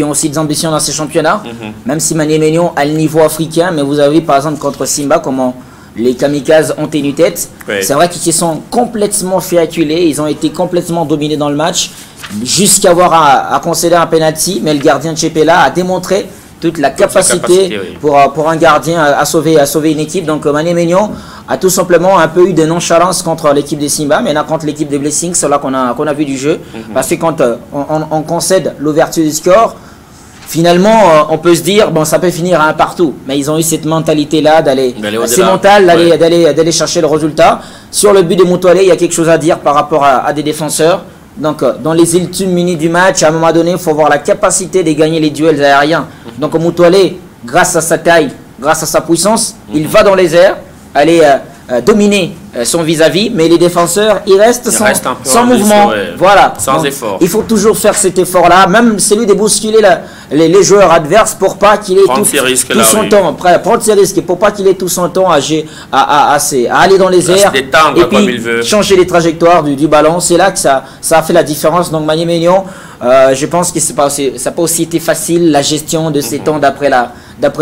ont aussi des ambitions dans ces championnats, même si Maniema Union a le niveau africain, mais vous avez vu par exemple contre Simba comment les kamikazes ont tenu tête. Ouais. C'est vrai qu'ils se sont complètement fait acculer, ils ont été complètement dominés dans le match, jusqu'à avoir à concéder un penalty, mais le gardien Tchepela a démontré toute la capacité oui. pour un gardien à sauver une équipe. Donc Maniema Union a tout simplement un peu eu de nonchalance contre l'équipe des Simba, mais là contre l'équipe des Blessings, c'est là qu'on a vu du jeu. Parce que quand on concède l'ouverture du score, finalement on peut se dire bon ça peut finir à un partout, mais ils ont eu cette mentalité là d'aller d'aller chercher le résultat. Sur le but de Moutoualé, il y a quelque chose à dire par rapport à des défenseurs. Donc dans les ultimes minutes du match, à un moment donné, il faut avoir la capacité de gagner les duels aériens. Donc Moutoualé, grâce à sa taille, grâce à sa puissance, il va dans les airs, aller dominer son vis-à-vis, mais les défenseurs, ils restent sans mouvement, voilà, sans effort. Il faut toujours faire cet effort-là, même celui de bousculer les joueurs adverses pour pas qu'il ait tout son temps, prendre ses risques, et pour pas qu'il ait tout son temps à aller dans les airs et puis changer les trajectoires du ballon. C'est là que ça a fait la différence. Donc Maniema Union, je pense que ça n'a pas aussi été facile la gestion de ces temps d'après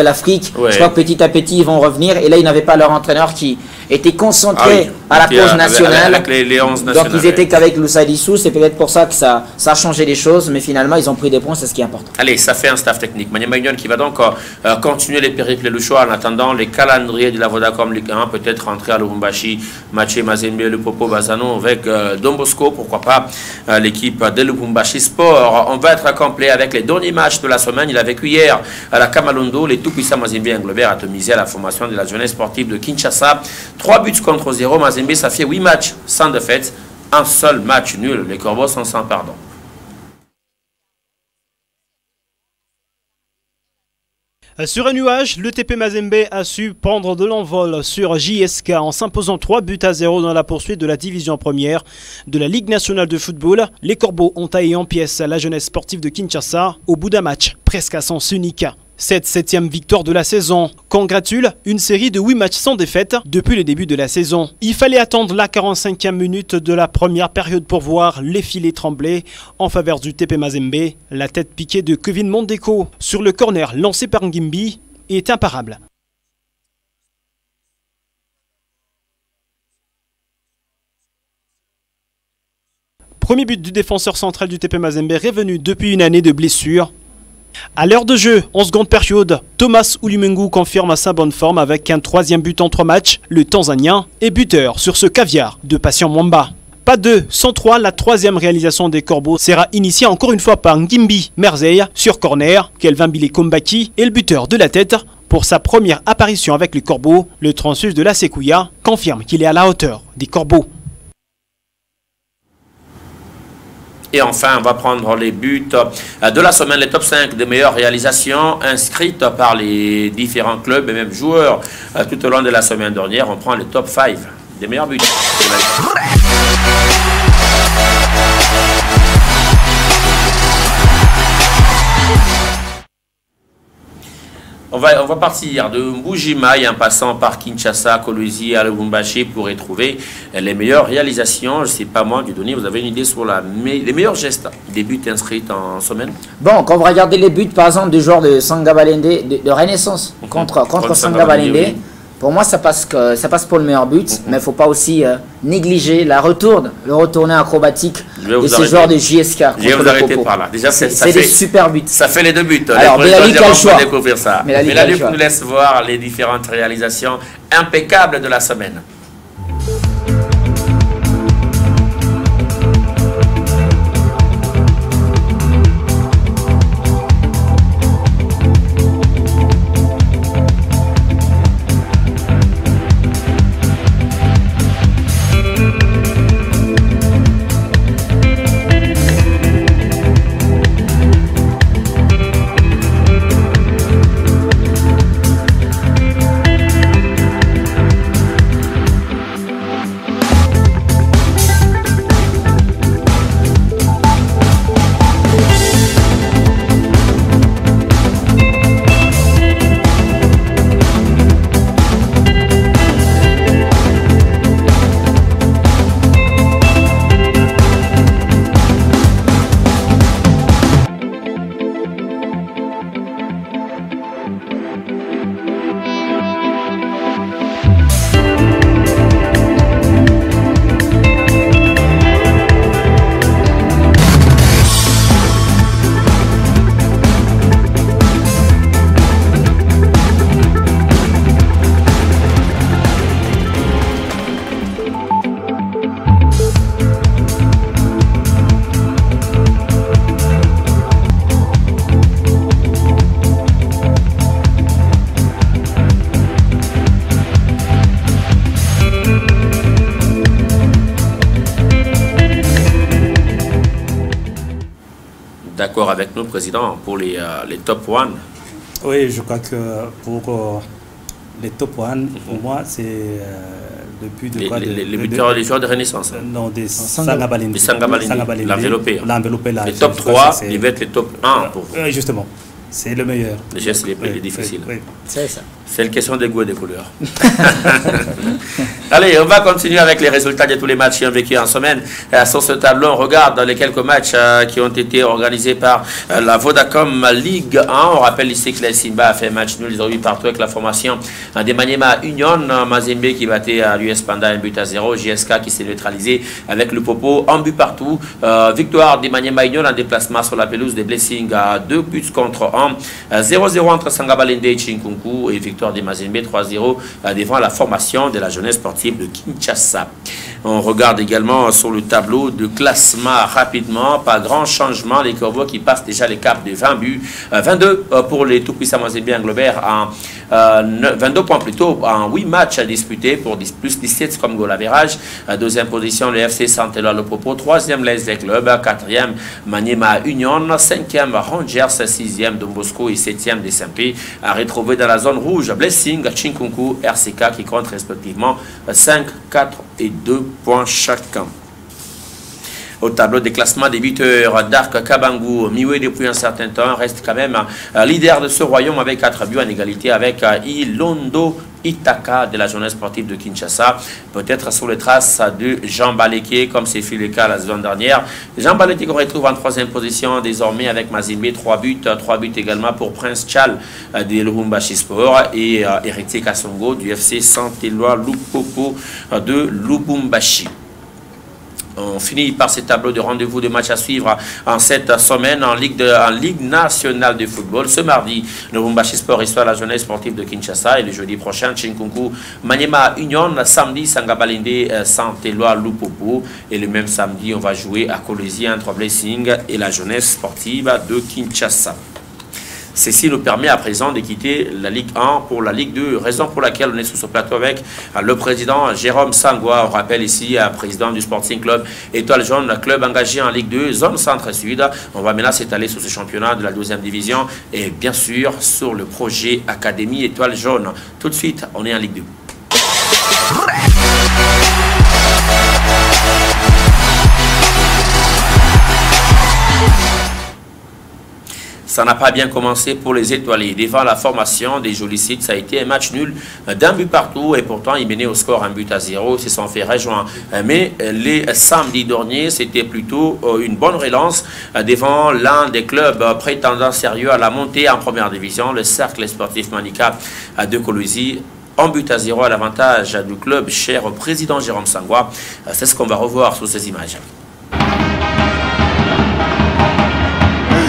l'Afrique. Je crois que petit à petit ils vont revenir, et là ils n'avaient pas leur entraîneur qui était concentré à la cause nationale. Avec les 11 donc ils étaient qu'avec Lussadissou, c'est peut-être pour ça que ça a changé les choses, mais finalement ils ont pris des points, c'est ce qui est important. Allez, ça fait un staff technique. Maniema Union qui va donc continuer les périples et le choix en attendant les calendriers de la Vodacom Ligue 1, peut-être rentrer à Lubumbashi, matcher Mazembe, le Popo Bazano avec Don Bosco, pourquoi pas l'équipe de Lubumbashi Sport. On va être complet avec les derniers matchs de la semaine. Il a vécu hier à la Kamalondo, les tout-puissants Mazembe Anglebert atomisés à la formation de la jeunesse sportive de Kinshasa. 3 buts contre 0. Mazembe, ça fait 8 matchs sans défaite, un seul match nul. Les Corbeaux sont sans pardon. Sur un nuage, le TP Mazembe a su prendre de l'envol sur JSK en s'imposant 3-0 dans la poursuite de la division première de la Ligue nationale de football. Les Corbeaux ont taillé en pièces la jeunesse sportive de Kinshasa au bout d'un match presque à sens unique. Cette 7e victoire de la saison congratule une série de 8 matchs sans défaite depuis le début de la saison. Il fallait attendre la 45e minute de la première période pour voir les filets trembler en faveur du TP Mazembe. La tête piquée de Kevin Mondeko sur le corner lancé par Ngimbi est imparable. Premier but du défenseur central du TP Mazembe revenu depuis une année de blessure. À l'heure de jeu, en seconde période, Thomas Ulumengu confirme sa bonne forme avec un 3e but en 3 matchs. Le Tanzanien est buteur sur ce caviar de Patient Mwamba. Pas 2, sans 3, la 3e réalisation des Corbeaux sera initiée encore une fois par Ngimbi Merzeille sur corner. Kelvin Bile Kombaki est le buteur de la tête. Pour sa première apparition avec les Corbeaux, le transfuge de la Sékouya confirme qu'il est à la hauteur des Corbeaux. Et enfin, on va prendre les buts de la semaine, les top 5 des meilleures réalisations inscrites par les différents clubs et même joueurs tout au long de la semaine dernière. On prend les top 5 des meilleurs buts. On va partir de Mbujimaï en passant par Kinshasa, Kolwezi, à Lubumbashi pour retrouver les meilleures réalisations. Je ne sais pas moi, Dieudonné, vous avez une idée sur les meilleurs gestes des buts inscrits en semaine? Bon, quand vous regardez les buts par exemple du joueur de Sangabalende, de Renaissance contre Sangabalende, oui. Pour moi ça passe pour le meilleur but, mais il ne faut pas aussi négliger le retourné acrobatique de ces joueurs de JSK. Je vais vous arrêter par là. Déjà, c'est des super buts. Ça fait les 2 buts. Alors, Belali a le choix. Découvrir ça. Belali nous laisse voir les différentes réalisations impeccables de la semaine. D'accord avec nous, Président, pour les top 1? Oui, je crois que pour les top 1, pour moi, c'est depuis de quoi les buteurs, les joueurs de Renaissance. Non, des Sangabalende. L'enveloppé. Là. Les top 3, ils vont être les top 1 pour vous. Justement, c'est le meilleur. Les gestes les plus difficiles. C'est ça. C'est une question de goût et de couleurs. Allez, on va continuer avec les résultats de tous les matchs qui ont vécu en semaine. Sur ce tableau, on regarde les quelques matchs qui ont été organisés par la Vodacom Ligue 1. On rappelle ici que la Simba a fait match nul, ils ont eu partout avec la formation des Maniema Union. Mazembe qui battait à l'US Panda 1-0. JSK qui s'est neutralisé avec le Popo, un but partout. Victoire des Maniema Union en déplacement sur la pelouse des Blessings à 2 buts contre 1. 0-0 entre Sangabalende et Chinkunku et victoire des Mazembe 3-0 devant la formation de la jeunesse sportive de Kinshasa. On regarde également sur le tableau de classement rapidement, pas grand changement, les Corbeaux qui passent déjà les caps de 20 buts, 22 pour les tout-puissants Mazembe Anglobert, en 22 points plutôt en 8 matchs à disputer pour plus 17 comme goal average. Deuxième position le FC Santelor Le Popo, troisième l'ASD Club, quatrième Maniema Union, cinquième Rangers, sixième Don Bosco et septième des Saint-Pé, à retrouver dans la zone rouge Blessing, Chinkunku, RCK qui comptent respectivement 5, 4 et 2 points chacun. au tableau des classements des buteurs. Dark Kabangu, Miwe depuis un certain temps, reste quand même leader de ce royaume avec 4 buts en égalité avec Ilondo Itaka de la jeunesse sportive de Kinshasa, peut-être sur les traces de Jean Baleke, comme c'est fait le cas la saison dernière. Jean Baleke qu'on retrouve en 3e position désormais avec Mazimbe, 3 buts également pour Prince Chal de Lubumbashi Sport et Héritier Kassongo du FC Saint-Éloi Lupopo de Lubumbashi. On finit par ces tableaux de rendez-vous de matchs à suivre en cette semaine en Ligue nationale de football. Ce mardi, le Lubumbashi Sport reçoit la jeunesse sportive de Kinshasa et le jeudi prochain, Chinkunku Maniema Union. Samedi, Sangabalende Saint-Éloi Lupopo. Et le même samedi, on va jouer à Colosie entre Blessing et la jeunesse sportive de Kinshasa. Ceci nous permet à présent de quitter la Ligue 1 pour la Ligue 2, raison pour laquelle on est sur ce plateau avec le président Jérôme Sangwa. On rappelle ici, président du Sporting Club Étoile Jaune, club engagé en Ligue 2, zone centre-sud. On va maintenant s'étaler sur ce championnat de la 2e division et bien sûr sur le projet Académie Étoile Jaune. Tout de suite, on est en Ligue 2. Ça n'a pas bien commencé pour les étoilés. Devant la formation des Jolis Sites, ça a été un match nul d'un but partout et pourtant ils menaient au score 1-0. Ils se sont fait rejoindre. Mais les samedis derniers, c'était plutôt une bonne relance devant l'un des clubs prétendants sérieux à la montée en première division, le Cercle Sportif Manika de Colosie. 1-0 à l'avantage du club cher au président Jérôme Sangwa. C'est ce qu'on va revoir sur ces images.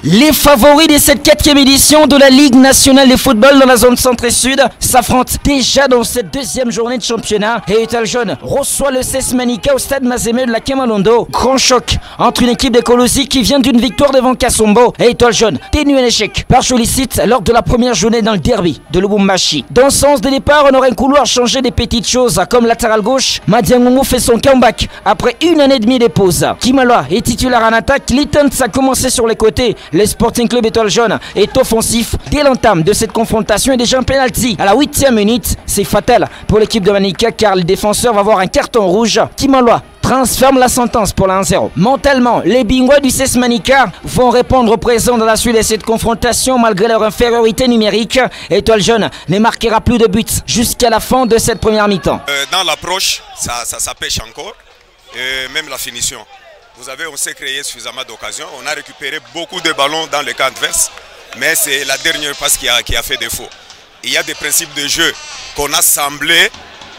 Les favoris de cette 4e édition de la Ligue nationale de football dans la zone centre et sud s'affrontent déjà dans cette 2e journée de championnat. Et Étoile Jaune reçoit le CES Manika au stade Mazembe de la Kemalondo. Grand choc entre une équipe de Colosie qui vient d'une victoire devant Kassombo et Étoile Jaune, tenu un échec par Jolis Sites lors de la première journée dans le derby de Lubumbashi. Dans le sens de départ, on aurait un couloir changé des petites choses comme latéral gauche. Madiangongo fait son comeback après 1 année et demie de pause. Kimaloa est titulaire en attaque. Litton a commencé sur les côtés. Le Sporting Club Étoile Jaune est offensif dès l'entame de cette confrontation et déjà un penalty à la 8e minute. C'est fatal pour l'équipe de Manika car le défenseur va avoir un carton rouge. Kimaloa transforme la sentence pour la 1-0. Mentalement, les Bingwa du CES Manika vont répondre au présent dans la suite de cette confrontation malgré leur infériorité numérique. Étoile Jaune ne marquera plus de buts jusqu'à la fin de cette première mi-temps. Dans l'approche, ça pêche encore, et même la finition. Vous avez, on s'est créé suffisamment d'occasions. On a récupéré beaucoup de ballons dans le camp adverse, mais c'est la dernière passe qui a fait défaut. Il y a des principes de jeu qu'on a semblé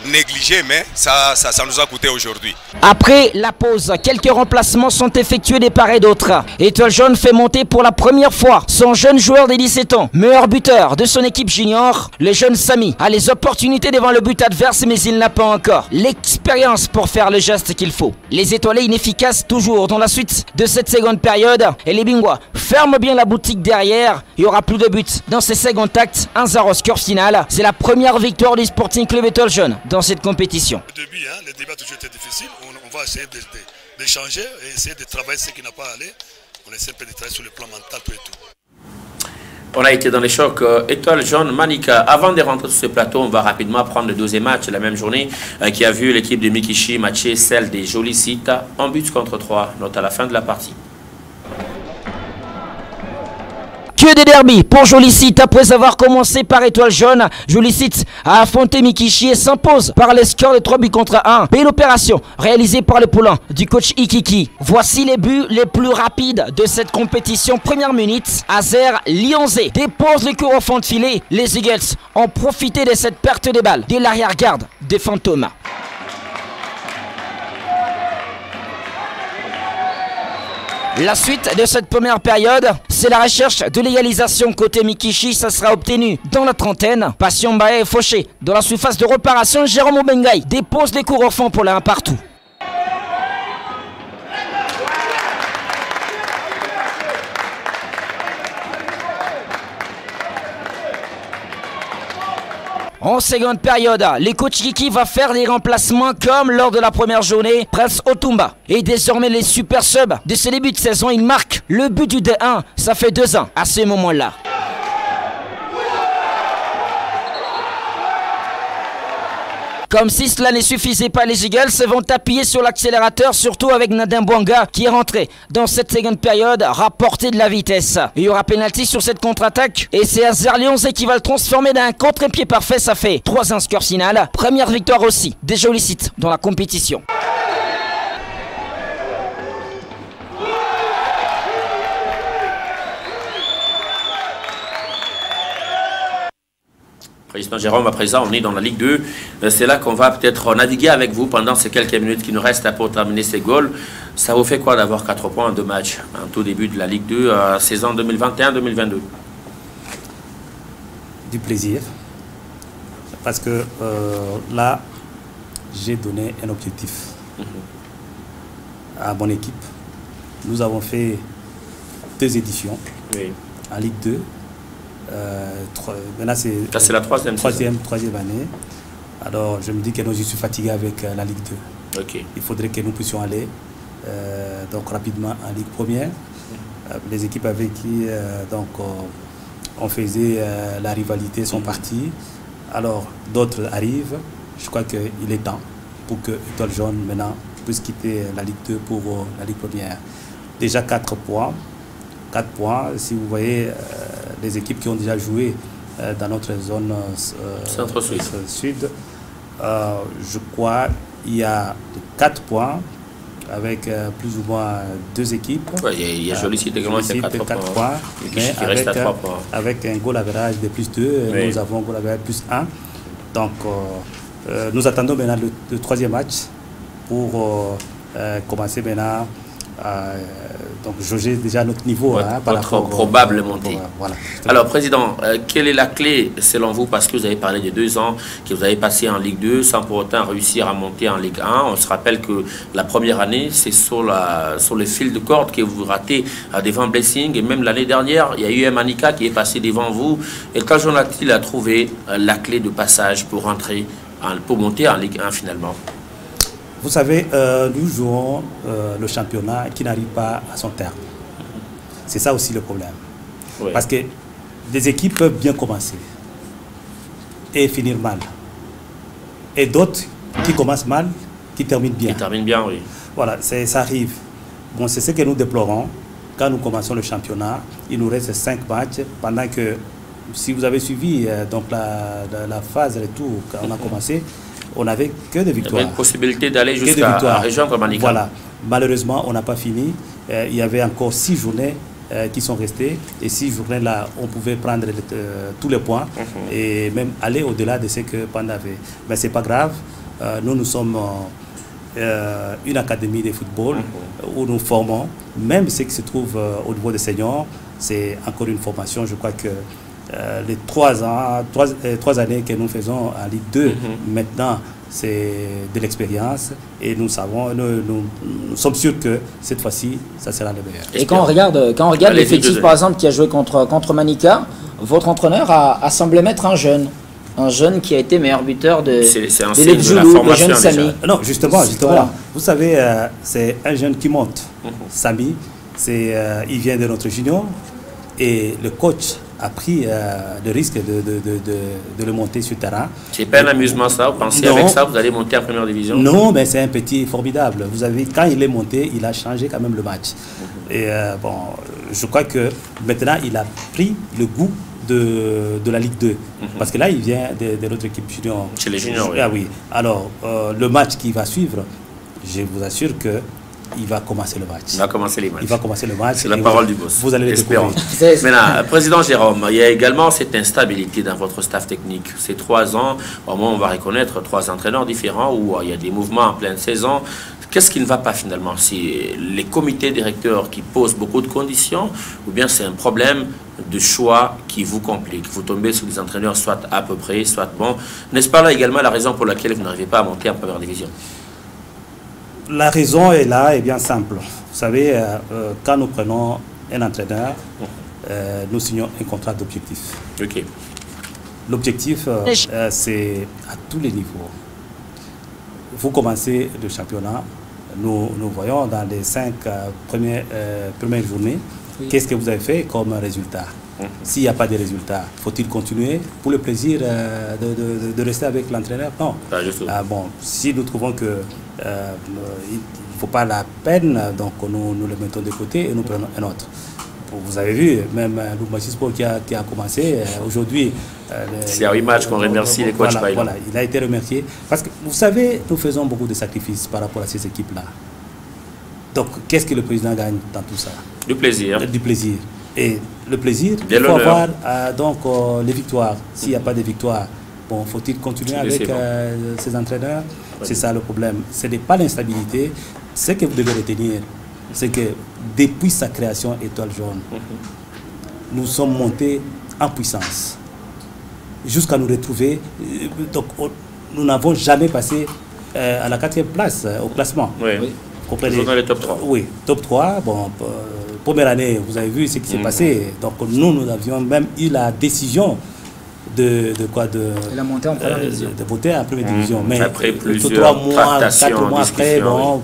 négligé, mais ça nous a coûté aujourd'hui. Après la pause, quelques remplacements sont effectués des part et d'autres. Étoile Jaune fait monter pour la première fois son jeune joueur de 17 ans, meilleur buteur de son équipe junior. Le jeune Samy a les opportunités devant le but adverse, mais il n'a pas encore l'expérience pour faire le geste qu'il faut. Les étoilés inefficaces toujours dans la suite de cette seconde période. Et les Bingwa ferment bien la boutique derrière. Il n'y aura plus de buts dans ces seconds actes. 1-0 score final. C'est la première victoire du Sporting Club Étoile Jaune dans cette compétition. Au début, le débat a toujours été difficile. On va essayer de changer et essayer de travailler ce qui n'a pas allé. On essaie de travailler sur le plan mental, tout et tout. On a été dans les chocs Étoile Jaune Manika. Avant de rentrer sur ce plateau, on va rapidement prendre le deuxième match de la même journée qui a vu l'équipe de Mikishi matcher celle des Jolis Sites en but contre 3, note à la fin de la partie. Que des derbies pour Jolis Sites après avoir commencé par Étoile Jaune. Jolis Sites a affronté Mikishi et s'impose par le score de 3 buts contre 1. Belle opération réalisée par le poulain du coach Ikiki. Voici les buts les plus rapides de cette compétition. Première minute, Azer Lyonzé dépose le coup au fond de filet. Les Eagles ont profité de cette perte de balle de l'arrière-garde des Fantômes. La suite de cette première période, c'est la recherche de l'égalisation côté Mikishi. Ça sera obtenu dans la 30e. Passion Bae est fauché dans la surface de réparation. Jérôme Obengaï dépose les cours au fond pour la 1 partout. En seconde période, les coachs Kiki va faire des remplacements comme lors de la première journée. Prince Otumba et désormais les super subs de ce début de saison. Il marque le but du D1. Ça fait 2 ans à ce moment-là. Comme si cela ne suffisait pas, les Eagles vont appuyer sur l'accélérateur, surtout avec Nadim Bouanga qui est rentré dans cette seconde période, rapporter de la vitesse. Il y aura pénalty sur cette contre-attaque et c'est Azar Lyonzé qui va le transformer dans un contre-pied parfait. Ça fait 3-1 score final. Première victoire aussi des Jolis Sites dans la compétition. Président Jérôme, à présent, on est dans la Ligue 2. C'est là qu'on va peut-être naviguer avec vous pendant ces quelques minutes qui nous restent pour terminer ces goals. Ça vous fait quoi d'avoir 4 points en 2 matchs, en tout début de la Ligue 2, saison 2021-2022? Du plaisir. Parce que là, j'ai donné un objectif à mon équipe. Nous avons fait 2 éditions en Ligue 2. Maintenant c'est la troisième année. Alors je me dis que je suis fatigué avec la Ligue 2. Il faudrait que nous puissions aller donc rapidement en Ligue première. Les équipes avec qui on faisait la rivalité sont parties. Alors d'autres arrivent. Je crois qu'il est temps pour que Étoile Jaune maintenant puisse quitter la Ligue 2 pour la Ligue première. Déjà 4 points. 4 points, si vous voyez les équipes qui ont déjà joué dans notre zone sud, je crois qu'il y a 4 points avec plus ou moins 2 équipes. Il y a Jolis Sites également qui a 4 points. Mais avec un goal average de plus 2, nous avons un goal average plus 1. Donc nous attendons maintenant le 3e match pour commencer maintenant donc jauger déjà notre niveau par rapport probable montée. Voilà. Alors président, quelle est la clé selon vous, parce que vous avez parlé de 2 ans que vous avez passé en Ligue 2 sans pour autant réussir à monter en Ligue 1. On se rappelle que la première année c'est sur le fil de corde que vous ratez devant Blessing, et même l'année dernière il y a eu un Manika qui est passé devant vous. Et quand Jean a-t-il trouvé la clé de passage pour rentrer pour monter en Ligue 1 finalement? Vous savez, nous jouons le championnat qui n'arrive pas à son terme. C'est ça aussi le problème. Parce que des équipes peuvent bien commencer et finir mal. Et d'autres qui commencent mal, qui terminent bien. Qui terminent bien, oui. Voilà, ça arrive. Bon, c'est ce que nous déplorons. Quand nous commençons le championnat, il nous reste 5 matchs, pendant que, si vous avez suivi donc la phase retour quand on a commencé, on n'avait que des victoires. Il y avait une possibilité d'aller jusqu'à la région comme Manika. Voilà. Malheureusement, on n'a pas fini. Il y avait encore 6 journées qui sont restées. Et 6 journées-là, on pouvait prendre tous les points et même aller au-delà de ce que Panda avait. Mais ce n'est pas grave. Nous sommes une académie de football où nous formons. Même ce qui se trouve au niveau des seniors, c'est encore une formation. Je crois que les 3 années que nous faisons en Ligue 2, maintenant, c'est de l'expérience et nous sommes sûrs que cette fois-ci, ça sera le meilleur. Et quand on regarde l'effectif, par exemple, qui a joué contre Manika, votre entraîneur a semblé mettre un jeune qui a été meilleur buteur de l'Ebjoulou, le jeune Samy. Non, justement. Voilà. Vous savez, c'est un jeune qui monte. Samy, il vient de notre junior et le coach a pris le risque de le monter sur le terrain. C'est pas un amusement ça? Vous pensez avec ça, vous allez monter en première division? Non, mais c'est un petit formidable. Vous avez, quand il est monté, il a changé quand même le match. Et bon, je crois que maintenant, il a pris le goût de la Ligue 2. Parce que là, il vient de notre équipe junior. Chez les juniors, oui. Ah oui. Alors, le match qui va suivre, je vous assure que il va commencer le match. Il va commencer les matchs. Il va commencer le match. C'est la parole du boss. Vous allez le découvrir. Maintenant, Président Jérôme, il y a également cette instabilité dans votre staff technique. Ces 3 ans, au moins on va reconnaître 3 entraîneurs différents où il y a des mouvements en pleine saison. Qu'est-ce qui ne va pas finalement? C'est les comités directeurs qui posent beaucoup de conditions ou bien c'est un problème de choix qui vous complique? Vous tombez sur des entraîneurs soit à peu près, soit bons. N'est-ce pas là également la raison pour laquelle vous n'arrivez pas à monter en première division? La raison est là, est bien simple. Vous savez, quand nous prenons un entraîneur, nous signons un contrat d'objectif. L'objectif, c'est à tous les niveaux. Vous commencez le championnat, nous voyons dans les 5 premières journées, qu'est-ce que vous avez fait comme résultat? S'il n'y a pas de résultats, faut-il continuer pour le plaisir de rester avec l'entraîneur? Non. Bon, si nous trouvons que il ne faut pas la peine, donc nous le mettons de côté et nous prenons un autre. Vous avez vu, même Loubachispo qui a commencé, aujourd'hui... c'est à 8 matchs qu'on remercie les coachs. Voilà, il a été remercié. Parce que, vous savez, nous faisons beaucoup de sacrifices par rapport à ces équipes-là. Donc, qu'est-ce que le président gagne dans tout ça? Du plaisir. Du plaisir. Et le plaisir, il faut avoir les victoires. S'il n'y a pas de victoires, bon, faut-il continuer avec ces entraîneurs? C'est ça le problème. Ce n'est pas l'instabilité. Ce que vous devez retenir, c'est que depuis sa création Étoile Jaune, nous sommes montés en puissance jusqu'à nous retrouver. Donc, nous n'avons jamais passé à la 4e place au classement. Oui. Nous dans les top 3. Oui, top 3. Bon, première année, vous avez vu ce qui s'est passé. Donc, nous avions même eu la décision de la montée en première division. De voter en première division. Mais après plusieurs 4 mois après, bon,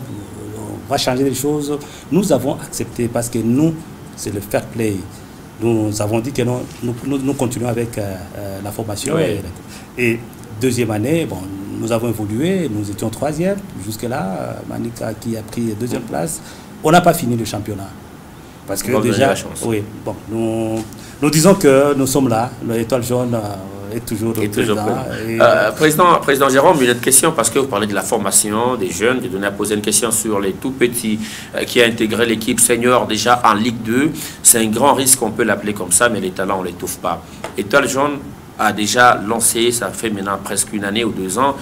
on va changer les choses. Nous avons accepté parce que nous, c'est le fair play. Nous avons dit que nous continuons avec la formation. Oui. Et deuxième année, bon, nous avons évolué, nous étions 3e. Jusque-là, Manika qui a pris 2e place. On n'a pas fini le championnat. Parce que déjà, oui, bon, nous disons que nous sommes là. L'Étoile Jaune est toujours présent. Président Jérôme, une autre question, parce que vous parlez de la formation des jeunes. J'ai donné à poser une question sur les tout petits qui a intégré l'équipe senior déjà en Ligue 2. C'est un grand risque, on peut l'appeler comme ça, mais les talents, on ne les l'étouffe pas. Étoile Jaune a déjà lancé, ça fait maintenant presque 1 année ou 2 ans,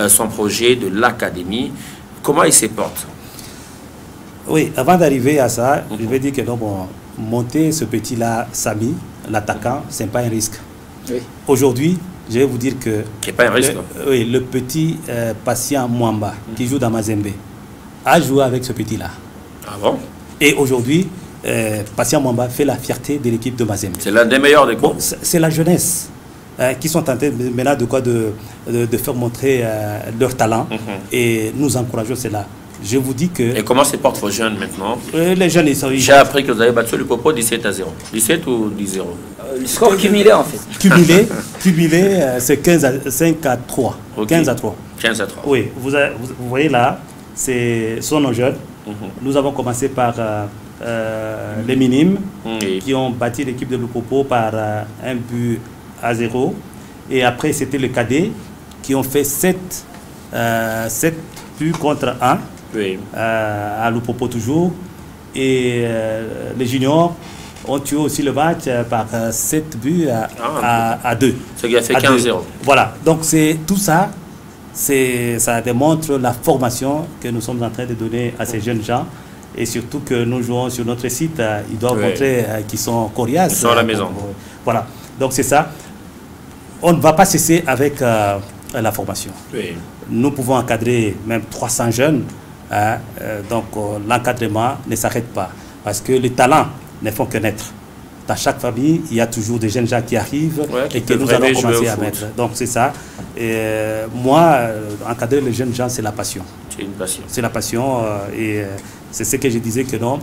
son projet de l'académie. Comment il se porte? Oui, avant d'arriver à ça, je vais dire que monter ce petit-là, Samy, l'attaquant, ce n'est pas un risque. Oui. Aujourd'hui, je vais vous dire que c'est pas un risque. Le petit Patient Mwamba, qui joue dans Mazembe, a joué avec ce petit-là. Ah bon? Et aujourd'hui, Patient Mwamba fait la fierté de l'équipe de Mazembe. C'est l'un des meilleurs des groupes. C'est la jeunesse qui sont en train maintenant de faire montrer leur talent. Et nous encourageons cela. Je vous dis que... Et comment se portent vos jeunes maintenant? Les jeunes, ils sont... J'ai appris que vous avez battu le Popo 17-0. 17 ou 10-0? Le score cumulé, en fait. Cumulé, c'est 5-3. Okay. 15-3. 15-3. Oui, vous voyez là, ce sont nos jeunes. Nous avons commencé par les minimes qui ont battu l'équipe de Lupopo par 1-0. Et après, c'était le cadet qui ont fait 7 buts contre 1. Oui. À Lupopo toujours. Et les juniors ont tué aussi le match par 7 buts à 2. Ce qui a fait 15-0. Voilà. Donc tout ça, ça démontre la formation que nous sommes en train de donner à ces jeunes gens. Et surtout que nous jouons sur notre site, ils doivent montrer qu'ils sont coriaces. Ils sont à la maison. Voilà. Donc c'est ça. On ne va pas cesser avec la formation. Oui. Nous pouvons encadrer même 300 jeunes. Donc l'encadrement ne s'arrête pas. Parce que les talents ne font que naître. Dans chaque famille, il y a toujours des jeunes gens qui arrivent et que nous allons commencer à mettre. Donc c'est ça. Et, moi, encadrer les jeunes gens, c'est la passion. C'est une passion. C'est la passion. Et c'est ce que je disais que non.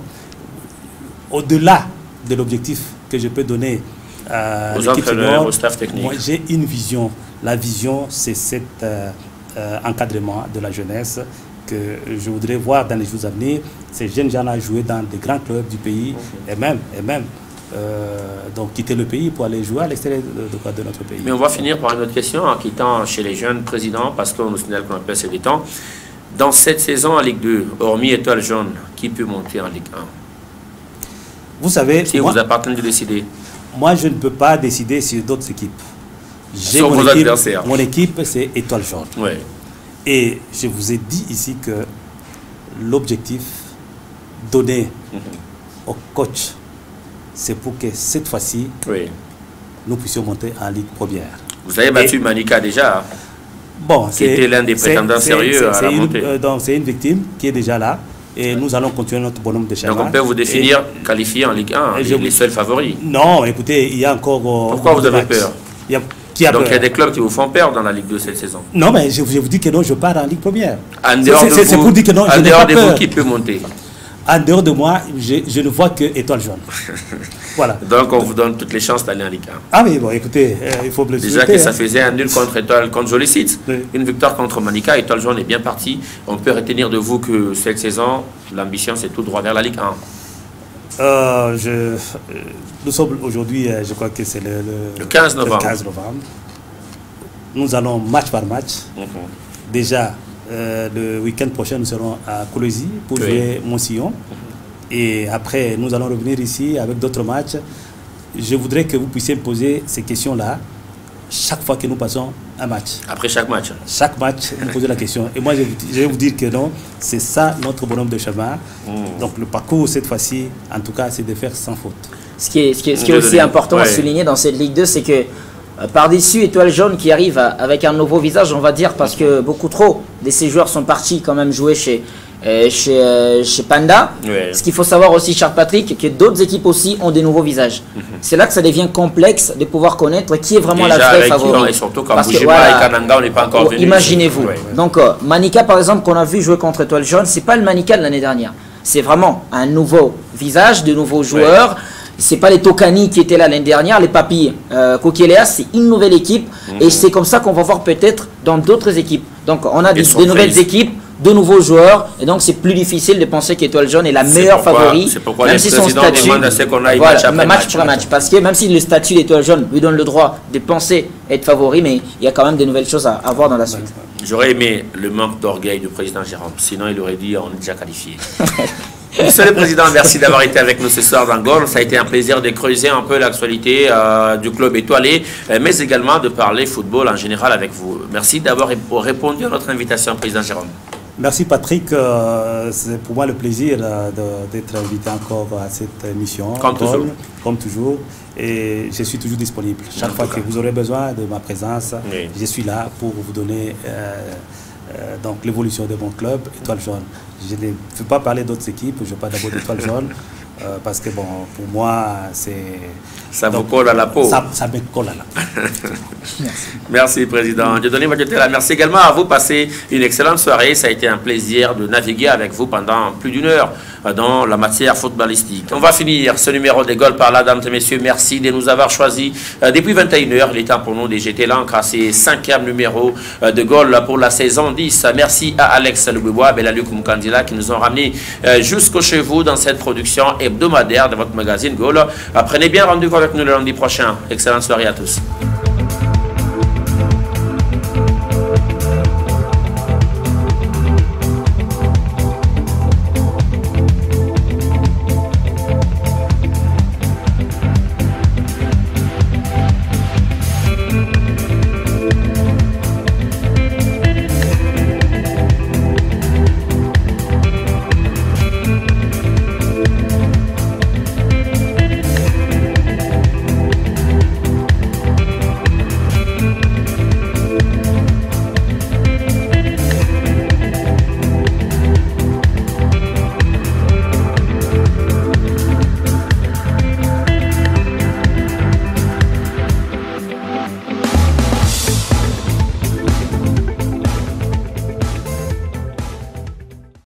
Au-delà de l'objectif que je peux donner aux entraîneurs, au staff technique. Moi, j'ai une vision. La vision, c'est cet encadrement de la jeunesse que je voudrais voir dans les jours à venir. Ces jeunes gens-là jouer dans des grands clubs du pays et même donc quitter le pays pour aller jouer à l'extérieur de notre pays. Mais on va finir par une autre question en quittant chez les jeunes présidents, parce qu'on nous signale qu'on appelle ces temps. Dans cette saison en Ligue 2, hormis Étoile Jaune, qui peut monter en Ligue 1? Vous savez, si vous appartenez de décider. Moi, je ne peux pas décider sur d'autres équipes. J'ai vos adversaires. Mon équipe, c'est Étoile Jaune. Oui. Et je vous ai dit ici que l'objectif donné au coach, c'est pour que cette fois-ci, nous puissions monter en Ligue première. Vous avez battu Manika déjà, qui était l'un des prétendants sérieux à la montée. Donc c'est une victime qui est déjà là. Et nous allons continuer notre bonhomme de challenge. Donc on peut vous définir qualifié en Ligue 1, les seuls favoris. Non, écoutez, il y a encore... Pourquoi vous avez peur? Donc il y a des clubs qui vous font peur dans la Ligue 2 cette saison. Non, mais je vous dis que non, je pars en Ligue première. En dehors de vous, pour dire que non, en dehors de vous, qui peut monter? En dehors de moi, je ne vois que Étoile Jaune. Voilà. Donc on vous donne toutes les chances d'aller en Ligue 1. Ah oui, bon, écoutez, il faut le déjà que ça faisait un nul contre Étoile, contre Jolicite, une victoire contre Manica. Étoile Jaune est bien parti. On peut retenir de vous que cette saison, l'ambition c'est tout droit vers la Ligue 1. Nous sommes aujourd'hui, je crois que c'est le 15 novembre. Nous allons match par match. Déjà, le week-end prochain, nous serons à Colosi pour jouer Montillon. Et après, nous allons revenir ici avec d'autres matchs. Je voudrais que vous puissiez me poser ces questions-là chaque fois que nous passons un match. Après chaque match? Chaque match, vous posez la question. Et moi, je vais vous dire que non, c'est ça notre bonhomme de chemin. Donc le parcours, cette fois-ci, en tout cas, c'est de faire sans faute. Ce qui est aussi important à souligner dans cette Ligue 2, c'est que par-dessus Étoile Jaune qui arrive avec un nouveau visage, on va dire, parce que beaucoup trop de ces joueurs sont partis quand même jouer chez Panda. Ce qu'il faut savoir aussi, cher Patrick, que d'autres équipes aussi ont des nouveaux visages. C'est là que ça devient complexe de pouvoir connaître qui est vraiment la vraie favorite. Et surtout quand Boujima et Kananga, on n'est pas encore venus. Imaginez-vous. Donc Manica, par exemple, qu'on a vu jouer contre Étoile Jaune, c'est pas le Manica de l'année dernière. C'est vraiment un nouveau visage, de nouveaux joueurs. C'est pas les Tokani qui étaient là l'année dernière, les Papilles Kokielea, c'est une nouvelle équipe. Et c'est comme ça qu'on va voir peut-être dans d'autres équipes. Donc on a des nouvelles équipes, de nouveaux joueurs, et donc c'est plus difficile de penser qu'Étoile Jaune est la meilleure favorite. C'est pourquoi même les présidents demandent à ce qu'on aille match après match. Parce que même si le statut d'Étoile Jaune lui donne le droit de penser être favori, mais il y a quand même des nouvelles choses à voir dans la suite. J'aurais aimé le manque d'orgueil du président Jérôme, sinon il aurait dit on est déjà qualifié. Monsieur le Président, merci d'avoir été avec nous ce soir dans Gol. Ça a été un plaisir de creuser un peu l'actualité du club étoilé, mais également de parler football en général avec vous. Merci d'avoir répondu à notre invitation, Président Jérôme. Merci Patrick, c'est pour moi le plaisir d'être invité encore à cette émission. Comme toujours. Et je suis toujours disponible. Chaque fois que vous aurez besoin de ma présence, je suis là pour vous donner donc l'évolution de mon club, Étoile Jaune. Je ne veux pas parler d'autres équipes, je parle d'abord d'Étoile Jaune. Parce que bon, pour moi, c'est... Ça vous colle à la peau. Ça me colle à la peau. Merci, Président. Dieudonné Madiotela, merci également à vous. Passez une excellente soirée. Ça a été un plaisir de naviguer avec vous pendant plus d'une heure dans la matière footballistique. On va finir ce numéro de Gol par là, mesdames et messieurs. Merci de nous avoir choisis depuis 21h. Il est temps pour nous de jeter l'encre à ces 5e numéro de Gol pour la saison 10. Merci à Alex Lubebois, Belaluc Mukandila qui nous ont ramenés jusqu'au chez vous dans cette production hebdomadaire de votre magazine Gol. Prenez bien rendez-vous avec nous le lundi prochain. Excellente soirée à tous.